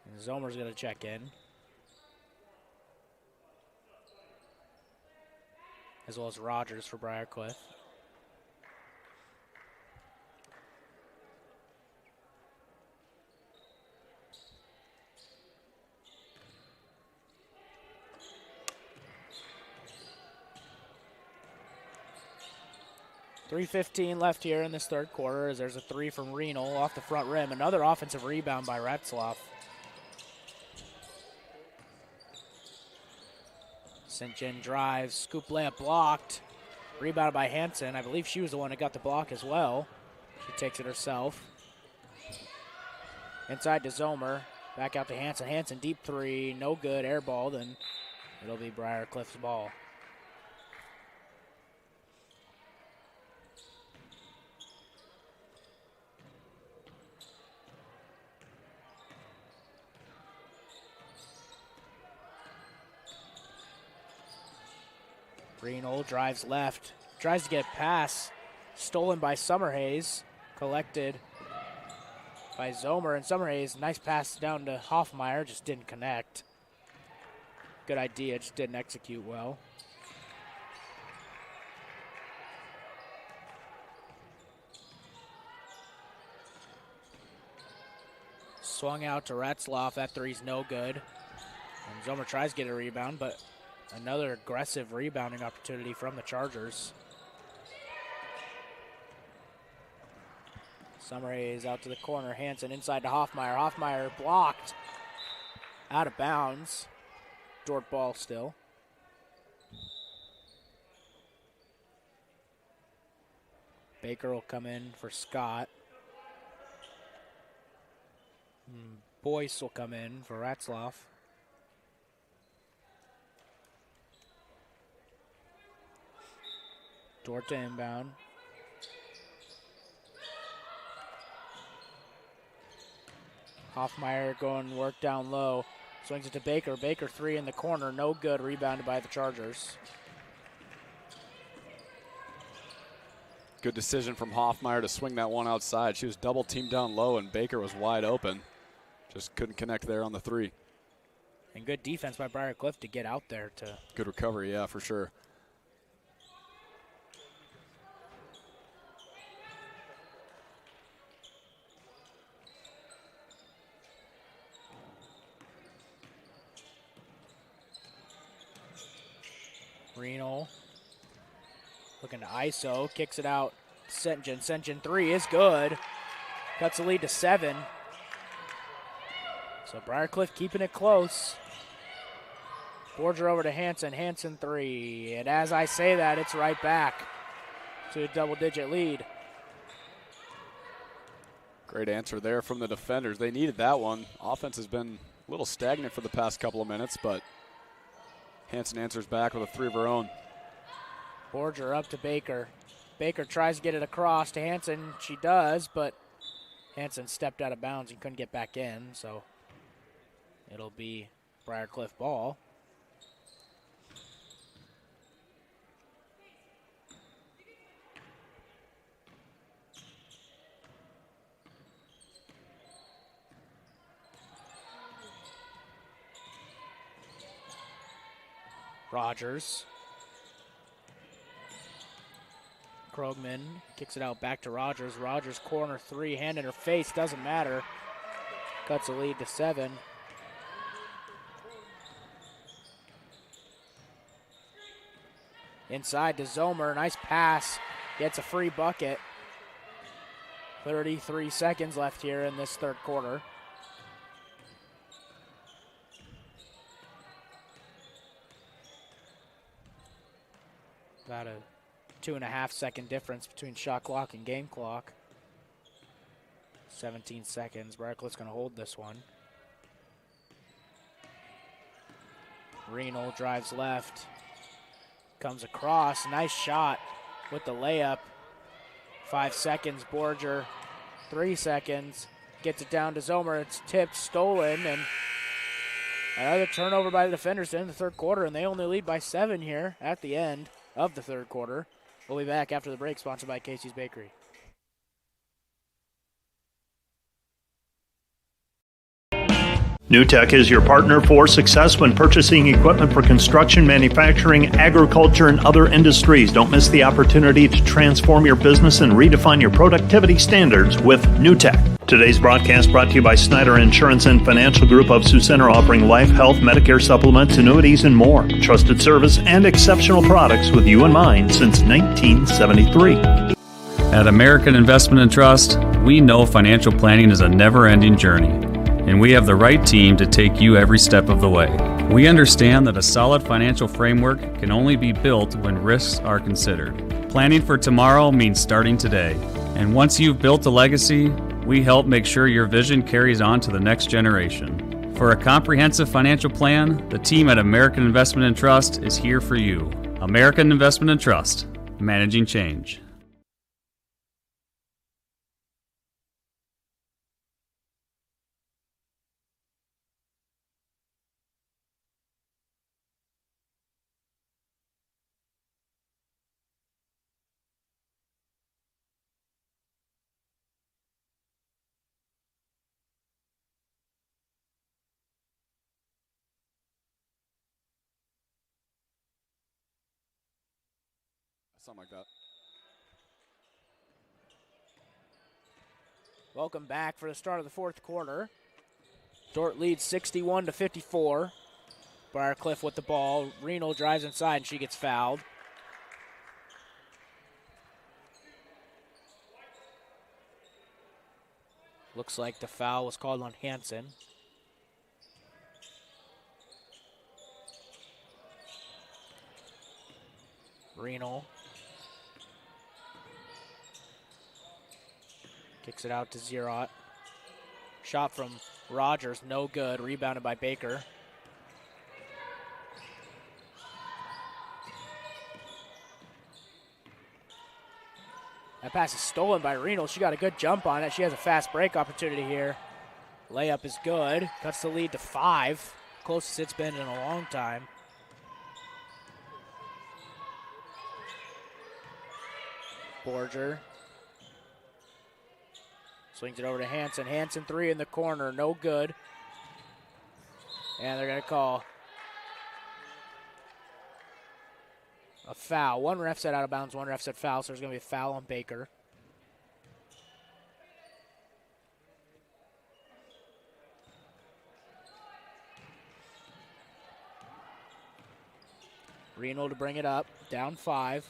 And Zomer's going to check in. As well as Rogers for Briar Cliff. .3:15 left here in this third quarter as there's a 3 from Renal off the front rim. Another offensive rebound by Ratzlaff. St. John drives, scoop layup blocked. Rebounded by Hanson. I believe she was the one that got the block as well. She takes it herself. Inside to Zomer. Back out to Hanson. Hanson deep 3, no good, air ball. Then it'll be Briar Cliff's ball. Renal drives left, tries to get a pass, stolen by Summer Hayes, collected by Zomer, and Summer Hayes, nice pass down to Hoffmeyer, just didn't connect. Good idea, just didn't execute well. Swung out to Retzloff. That three's no good. And Zomer tries to get a rebound, but another aggressive rebounding opportunity from the Chargers. Summerhays out to the corner. Hansen inside to Hoffmeyer. Hoffmeyer blocked. Out of bounds. Dordt ball still. Baker will come in for Scott. Boyce will come in for Retzloff. Dordt to inbound. Hoffmeyer going work down low. Swings it to Baker. Baker three in the corner. No good. Rebounded by the Chargers. Good decision from Hoffmeyer to swing that one outside. She was double teamed down low, and Baker was wide open. Just couldn't connect there on the three. And good defense by Briar Cliff to get out there to. Good recovery, yeah, for sure. Reno looking to ISO, kicks it out. Sengen. Sengen three is good. Cuts the lead to 7. So Briarcliff keeping it close. Borger over to Hansen. Hansen three. And as I say that, it's right back to a double-digit lead. Great answer there from the defenders. They needed that one. Offense has been a little stagnant for the past couple of minutes, but Hansen answers back with a three of her own. Borger up to Baker. Baker tries to get it across to Hansen. She does, but Hansen stepped out of bounds and couldn't get back in, so it'll be Briarcliff ball. Rogers. Krogman kicks it out back to Rogers. Rogers corner three, hand in her face, doesn't matter. Cuts the lead to 7. Inside to Zomer, nice pass. Gets a free bucket. 33 seconds left here in this third quarter. About a 2.5 second difference between shot clock and game clock. 17 seconds. Briarcliff's going to hold this one. Reno drives left. Comes across. Nice shot with the layup. 5 seconds. Borger. 3 seconds. Gets it down to Zomer. It's tipped, stolen, and another turnover by the defenders in the third quarter, and they only lead by 7 here at the end of the third quarter. We'll be back after the break, sponsored by Casey's Bakery. NewTek is your partner for success when purchasing equipment for construction, manufacturing, agriculture, and other industries. Don't miss the opportunity to transform your business and redefine your productivity standards with NewTek. Today's broadcast brought to you by Snyder Insurance and Financial Group of Sioux Center, offering life, health, Medicare supplements, annuities, and more. Trusted service and exceptional products with you in mind since 1973. At American Investment and Trust, we know financial planning is a never-ending journey, and we have the right team to take you every step of the way. We understand that a solid financial framework can only be built when risks are considered. Planning for tomorrow means starting today, and once you've built a legacy, we help make sure your vision carries on to the next generation. For a comprehensive financial plan, the team at American Investment and Trust is here for you. American Investment and Trust, managing change. something like that. Welcome back for the start of the fourth quarter. Dordt leads 61-54. Briarcliff with the ball. Reno drives inside and she gets fouled. Looks like the foul was called on Hansen. Reno kicks it out to Zerot. Shot from Rogers, no good. Rebounded by Baker. That pass is stolen by Reno. She got a good jump on it. She has a fast break opportunity here. Layup is good. Cuts the lead to 5. Closest it's been in a long time. Borger swings it over to Hansen. Hansen 3 in the corner, no good. And they're going to call a foul. One ref said out of bounds, one ref said foul, so there's going to be a foul on Baker. Reno to bring it up, down 5.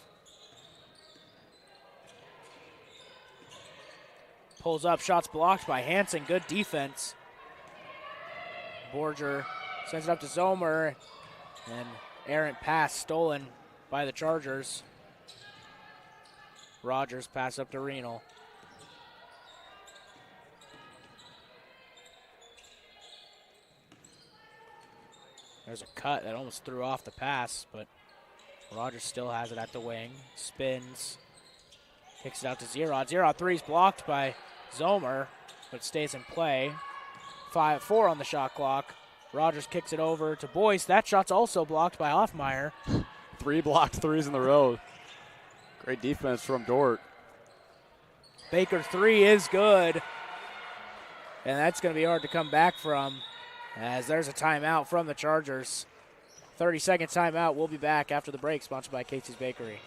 Pulls up, shots blocked by Hansen. Good defense. Borger sends it up to Zomer. And errant pass stolen by the Chargers. Rogers pass up to Reno. There's a cut that almost threw off the pass, but Rogers still has it at the wing. Spins. Kicks it out to Zerot. Zerot 3's blocked by Zomer, but stays in play. 5-4 on the shot clock. Rogers kicks it over to Boyce. That shot's also blocked by Hoffmeyer. 3 blocked threes in the row. Great defense from Dordt. Baker 3 is good. And that's going to be hard to come back from, as there's a timeout from the Chargers. 30-second timeout. We'll be back after the break, sponsored by Casey's Bakery.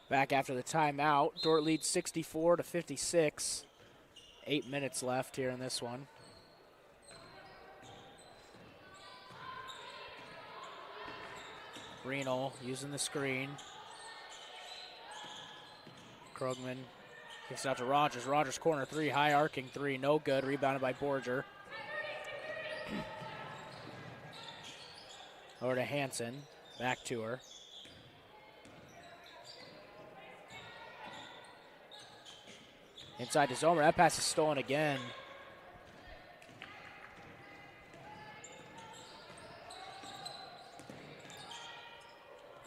Back after the timeout. Dordt leads 64-56. 8 minutes left here in this one. Reno using the screen. Krugman kicks out to Rogers. Rogers corner 3, high arcing 3, no good. Rebounded by Borger. Over to Hansen. Back to her. Inside to Zomer. That pass is stolen again.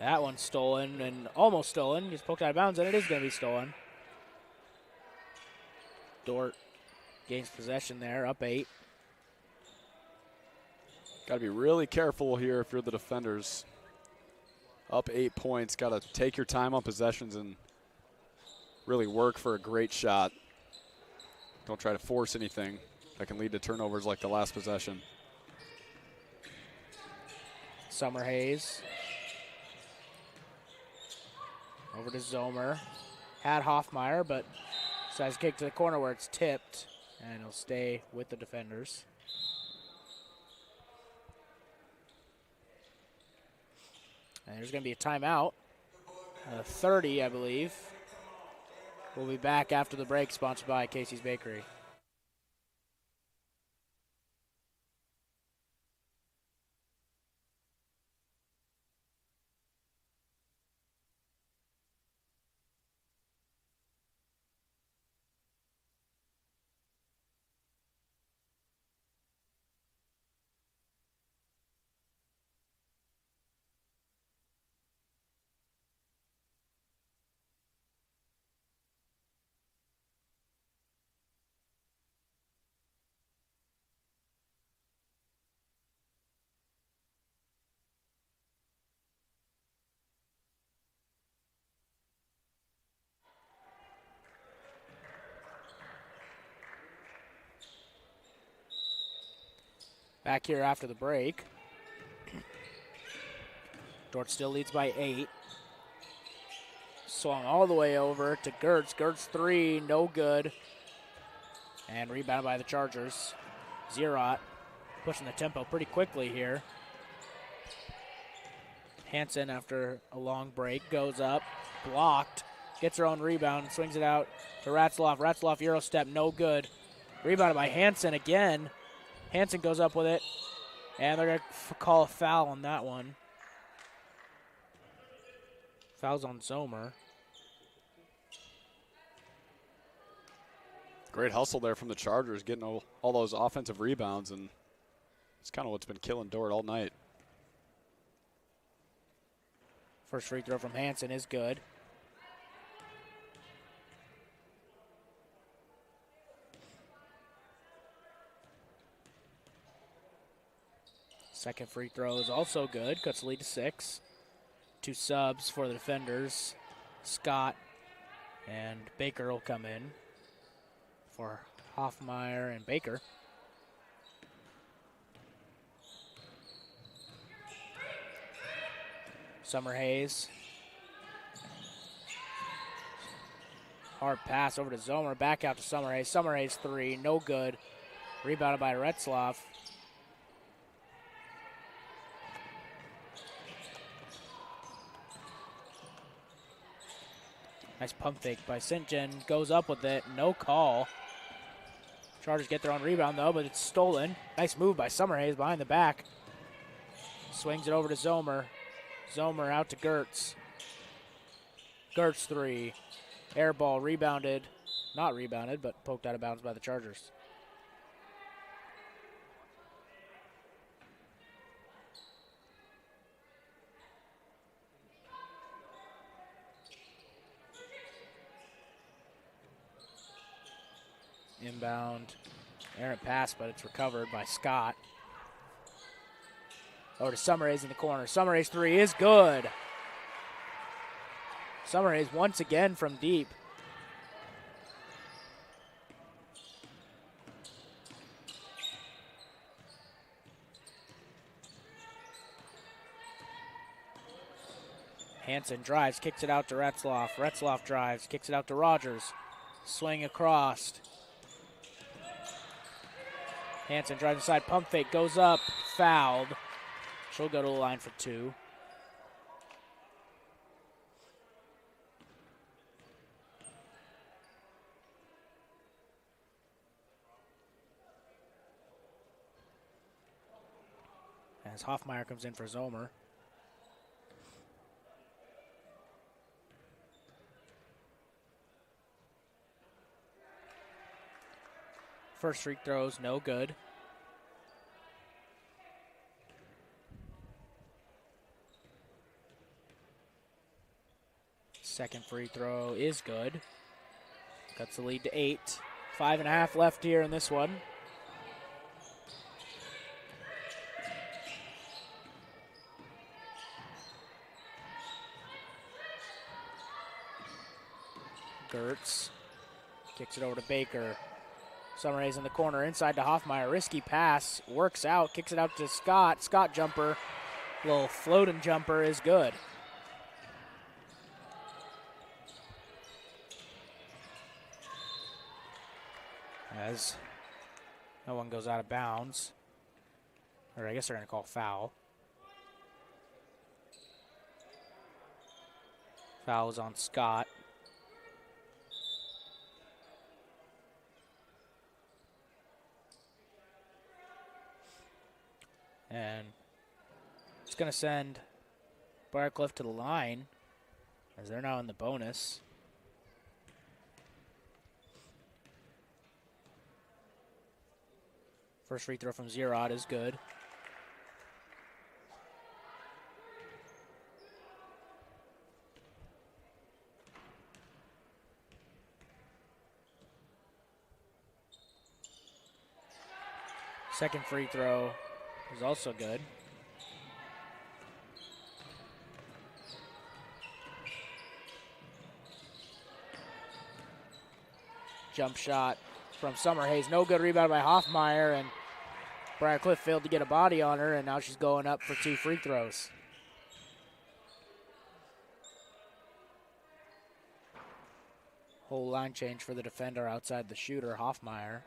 That one's stolen and almost stolen. He's poked out of bounds, and it is going to be stolen. Dordt gains possession there, up 8. Got to be really careful here if you're the defenders. Up 8 points. Got to take your time on possessions and really work for a great shot. Don't try to force anything that can lead to turnovers like the last possession. Summer Hayes. Over to Zomer. Had Hoffmeyer, but decides to kick to the corner where it's tipped, and he'll stay with the defenders. And there's going to be a timeout. 30, I believe. We'll be back after the break, sponsored by Casey's Bakery. Back here after the break. Dordt still leads by 8. Swung all the way over to Gertz. Gertz 3, no good. And rebounded by the Chargers. Zerot pushing the tempo pretty quickly here. Hansen, after a long break, goes up, blocked, gets her own rebound, swings it out to Ratzloff. Ratzloff Euro step, no good. Rebounded by Hansen again. Hansen goes up with it, and they're going to call a foul on that one. Foul's on Zomer. Great hustle there from the Chargers, getting all those offensive rebounds, and it's kind of what's been killing Dordt all night. First free throw from Hansen is good. Second free throw is also good. Cuts the lead to 6. 2 subs for the defenders. Scott and Baker will come in for Hoffmeyer and Baker. Summerhays. Hard pass over to Zomer. Back out to Summerhays. Summerhays 3, no good. Rebounded by Retzloff. Nice pump fake by St. John. Goes up with it. No call. Chargers get their own rebound, though, but it's stolen. Nice move by Summerhays behind the back. Swings it over to Zomer. Zomer out to Gertz. Gertz 3. Air ball rebounded. Not rebounded, but poked out of bounds by the Chargers. Inbound. Errant pass, but it's recovered by Scott. Over to Summerhays in the corner. Summerhays 3 is good. Summerhays once again from deep. Hansen drives, kicks it out to Retzloff. Retzloff drives, kicks it out to Rogers. Swing across. Hansen drives inside, pump fake, goes up, fouled. She'll go to the line for 2. As Hoffmeyer comes in for Zomer. First free throws, no good. Second free throw is good. Cuts the lead to 8. 5.5 left here in this one. Gertz kicks it over to Baker. Summerhays in the corner, inside to Hoffmeyer. Risky pass, works out, kicks it out to Scott. Scott jumper, little floating jumper is good. As no one goes out of bounds. Or I guess they're going to call foul. Foul is on Scott. And it's going to send Briar to the line as they're now in the bonus. First free throw from Zerot is good. Second free throw is also good. Jump shot from Summerhays. No good. Rebound by Hoffmeyer, and Briar failed to get a body on her, and now she's going up for 2 free throws. Whole line change for the defender outside the shooter, Hoffmeyer.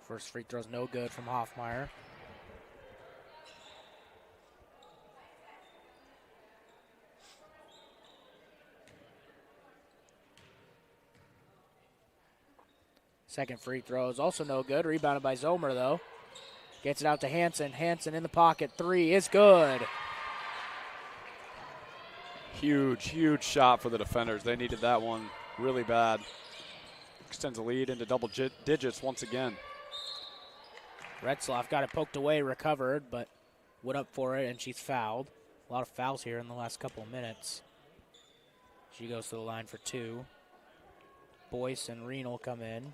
First free throw's no good from Hoffmeyer. Second free throw is also no good. Rebounded by Zomer, though. Gets it out to Hansen. Hansen in the pocket. 3 is good. Huge, huge shot for the defenders. They needed that one really bad. Extends the lead into double digits once again. Retzlaff got it poked away, recovered, but went up for it, and she's fouled. A lot of fouls here in the last couple of minutes. She goes to the line for 2. Boyce and Reenel come in.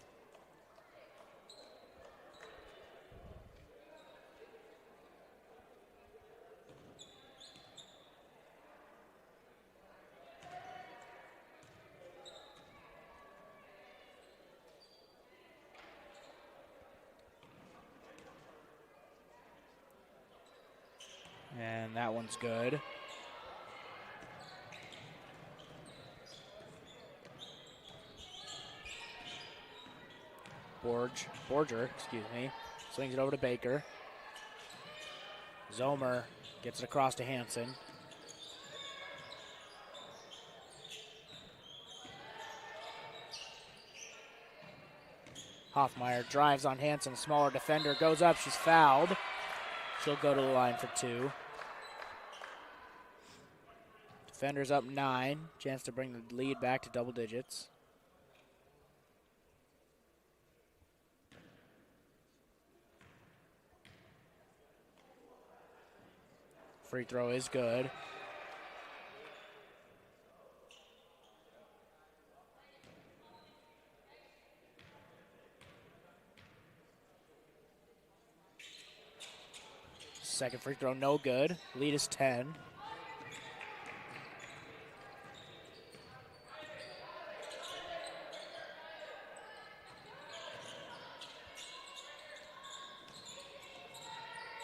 And that one's good. Borger, swings it over to Baker. Zomer gets it across to Hansen. Hoffmeyer drives on Hansen, smaller defender, goes up, she's fouled. She'll go to the line for 2. Defenders up 9. Chance to bring the lead back to double digits. Free throw is good. Second free throw, no good. Lead is 10.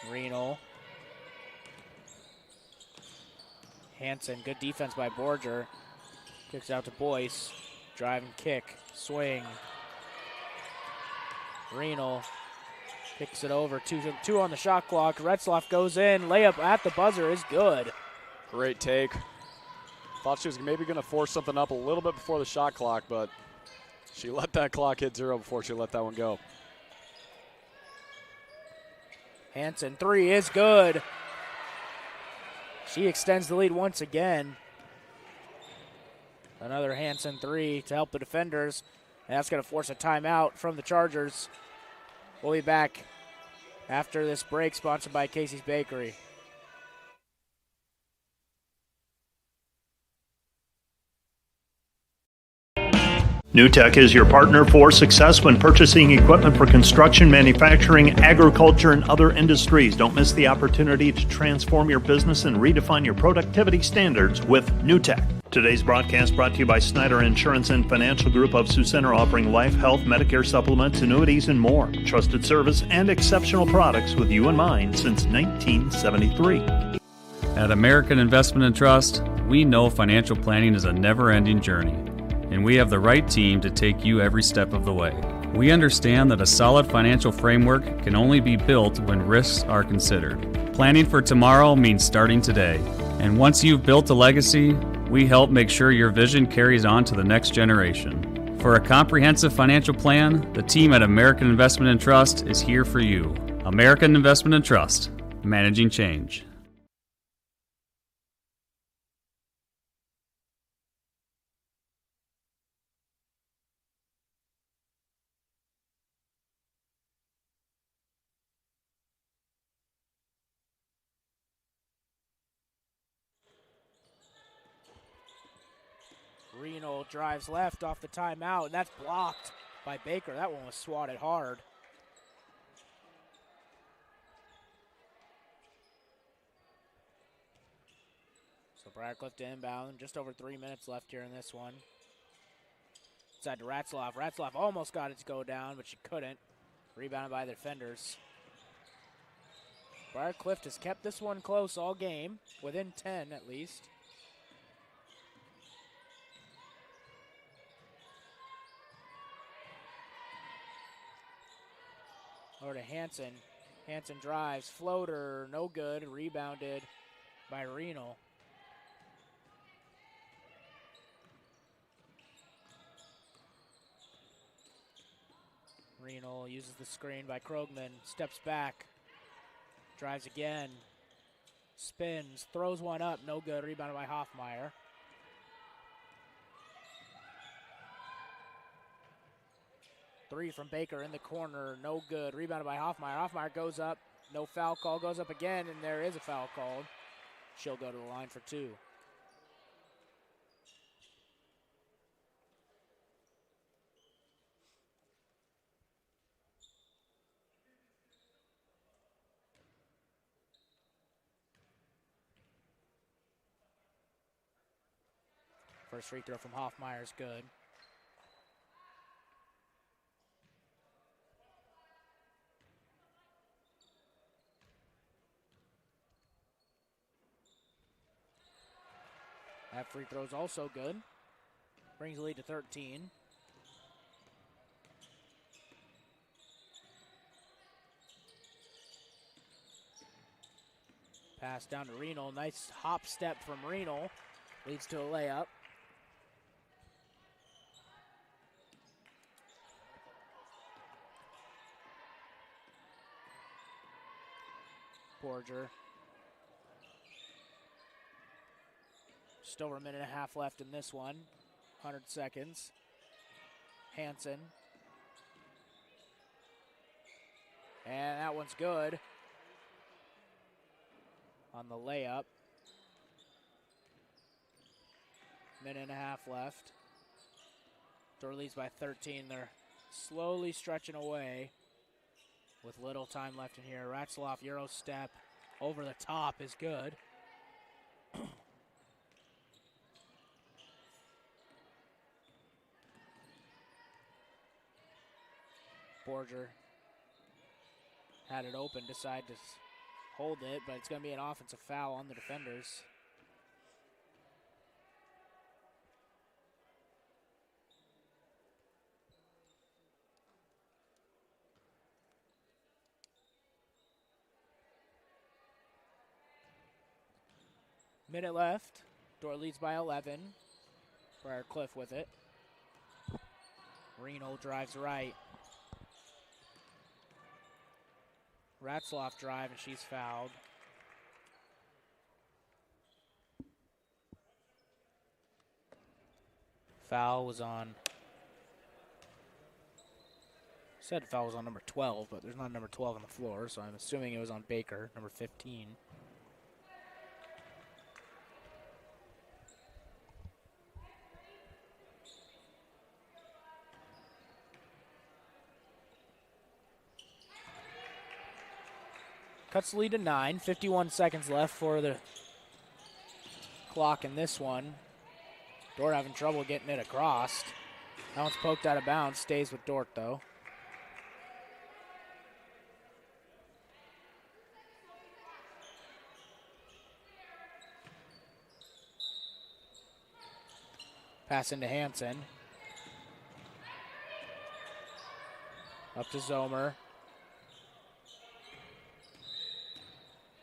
Reenel. Hansen, good defense by Borger. Kicks out to Boyce. Drive and kick. Swing. Reenel kicks it over. 2 on the shot clock. Retzlaff goes in. Layup at the buzzer is good. Great take. Thought she was maybe going to force something up a little bit before the shot clock, but she let that clock hit 0 before she let that one go. Hansen, 3 is good. She extends the lead once again. Another Hansen 3 to help the defenders. And that's going to force a timeout from the Chargers. We'll be back after this break, sponsored by Casey's Bakery. NewTek is your partner for success when purchasing equipment for construction, manufacturing, agriculture, and other industries. Don't miss the opportunity to transform your business and redefine your productivity standards with NewTek. Today's broadcast brought to you by Snyder Insurance and Financial Group of Sioux Center, offering life, health, Medicare supplements, annuities, and more. Trusted service and exceptional products with you in mind since 1973. At American Investment and Trust, we know financial planning is a never-ending journey, and we have the right team to take you every step of the way. We understand that a solid financial framework can only be built when risks are considered. Planning for tomorrow means starting today, and once you've built a legacy, we help make sure your vision carries on to the next generation. For a comprehensive financial plan, the team at American Investment and Trust is here for you. American Investment and Trust, managing change. Reno drives left off the timeout, and that's blocked by Baker. That one was swatted hard. So Briar to inbound. Just over 3 minutes left here in this one. Inside to Ratzloff. Ratzloff almost got it to go down, but she couldn't. Rebounded by the defenders. Briar Cliff has kept this one close all game, within 10 at least. Over to Hanson. Hanson drives, floater, no good, rebounded by Reno. Reno uses the screen by Krogman, steps back, drives again, spins, throws one up, no good, rebounded by Hoffmeyer. Three from Baker in the corner, no good, rebounded by Hoffmeyer. Hoffmeyer goes up, no foul call, goes up again, and there is a foul called. She'll go to the line for two. First free throw from Hoffmeyer is good. That free throw is also good. Brings the lead to 13. Pass down to Reno. Nice hop step from Reno. Leads to a layup. Borger. Just over a minute and a half left in this one. 100 seconds. Hanson. And that one's good. On the layup. Minute and a half left. Dordt leads by 13. They're slowly stretching away with little time left in here. Ratzloff Euro step over the top is good. Borger had it open, decided to hold it, but it's going to be an offensive foul on the defenders. Minute left. Dordt leads by 11. Briar Cliff with it. Reno drives right. Ratzloff drive, and she's fouled. Foul was on. Said foul was on number 12, but there's not number 12 on the floor, so I'm assuming it was on Baker, number 15. Cuts the lead to 9. 51 seconds left for the clock in this one. Dordt having trouble getting it across. That one's poked out of bounds. Stays with Dordt, though. Pass into Hanson. Up to Zomer.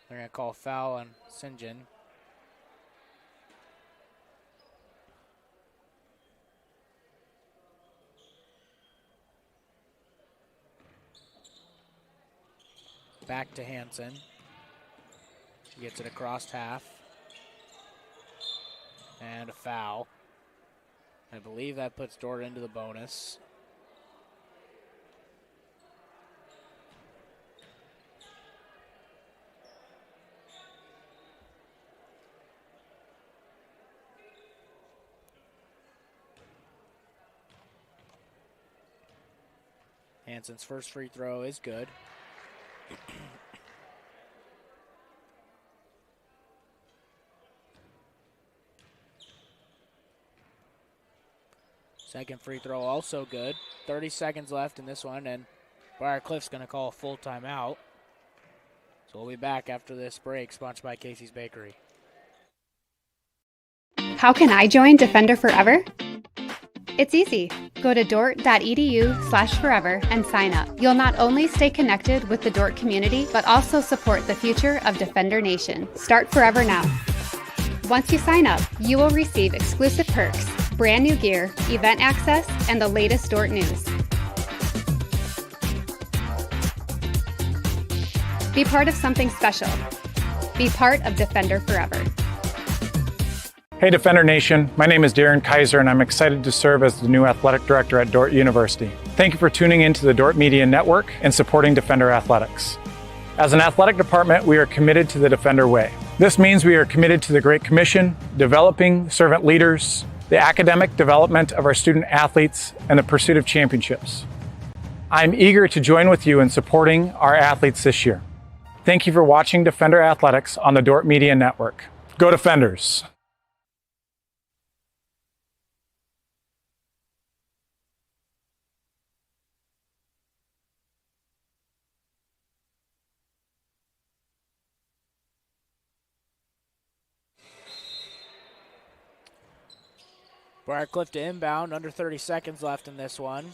They're going to call a foul on St. John. Back to Hansen. He gets it across half. And a foul. I believe that puts Dordt into the bonus. Hansen's first free throw is good. Second free throw also good. 30 seconds left in this one, and Briar Cliff's going to call a full timeout. So we'll be back after this break, sponsored by Casey's Bakery. How can I join Defender Forever? It's easy. Go to dordt.edu/forever and sign up. You'll not only stay connected with the Dordt community, but also support the future of Defender Nation. Start Forever now. Once you sign up, you will receive exclusive perks, brand new gear, event access, and the latest Dordt news. Be part of something special. Be part of Defender Forever. Hey Defender Nation, my name is Darren Kaiser and I'm excited to serve as the new athletic director at Dordt University. Thank you for tuning in to the Dordt Media Network and supporting Defender Athletics. As an athletic department, we are committed to the Defender way. This means we are committed to the Great Commission, developing servant leaders, the academic development of our student athletes, and the pursuit of championships. I'm eager to join with you in supporting our athletes this year. Thank you for watching Defender Athletics on the Dordt Media Network. Go Defenders! Briar Cliff to inbound, under 30 seconds left in this one.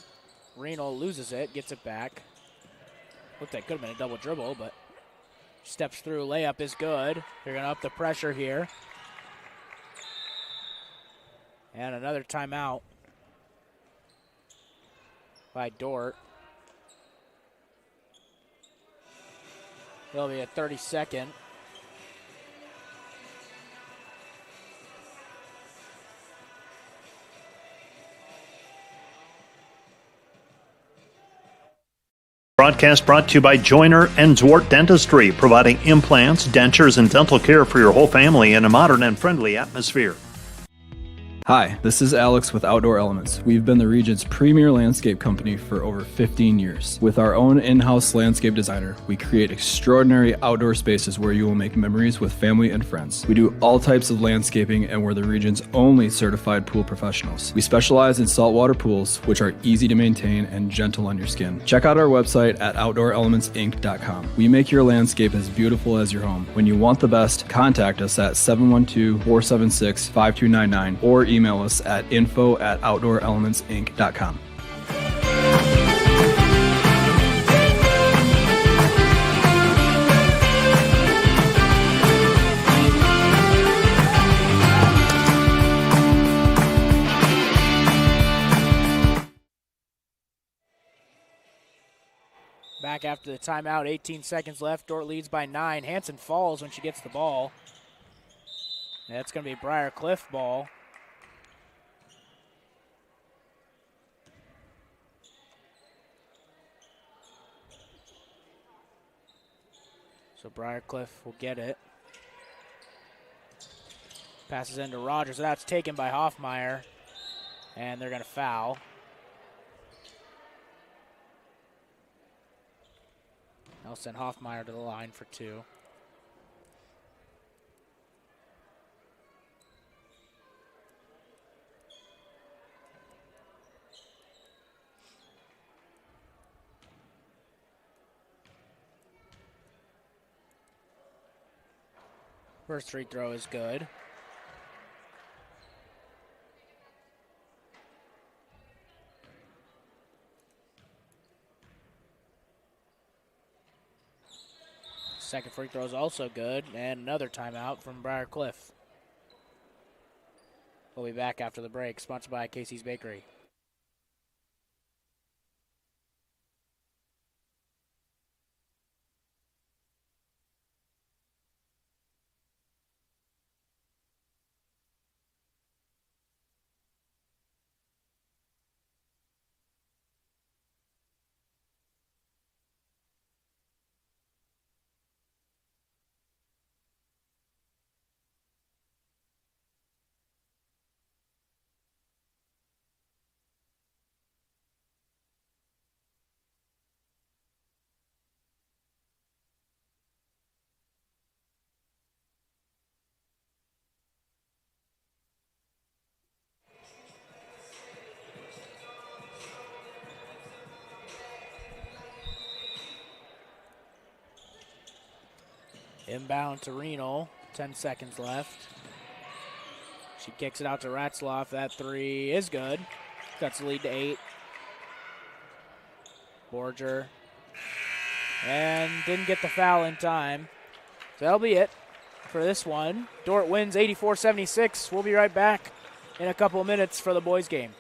Reno loses it, gets it back. Looked like it could have been a double dribble, but steps through, layup is good. They're going to up the pressure here. And another timeout by Dordt. It'll be a 30-second. Broadcast brought to you by Joyner and Zwart Dentistry, providing implants, dentures, and dental care for your whole family in a modern and friendly atmosphere. Hi, this is Alex with Outdoor Elements. We've been the region's premier landscape company for over 15 years. With our own in-house landscape designer, we create extraordinary outdoor spaces where you will make memories with family and friends. We do all types of landscaping and we're the region's only certified pool professionals. We specialize in saltwater pools, which are easy to maintain and gentle on your skin. Check out our website at OutdoorElementsInc.com. We make your landscape as beautiful as your home. When you want the best, contact us at 712-476-5299 or email us at info@OutdoorElementsInc.com. Back after the timeout, 18 seconds left. Dordt leads by 9. Hansen falls when she gets the ball. That's going to be Briar Cliff ball. So Briar Cliff will get it. Passes into Rogers. That's taken by Hoffmeyer. And they're going to foul. They'll send Hoffmeyer to the line for 2. First free throw is good. Second free throw is also good, and another timeout from Briar Cliff. We'll be back after the break, sponsored by Casey's Bakery. Inbound to Reno, 10 seconds left. She kicks it out to Ratzloff. That three is good. Cuts the lead to 8. Borger. And didn't get the foul in time. So that'll be it for this one. Dordt wins 84-76. We'll be right back in a couple of minutes for the boys game.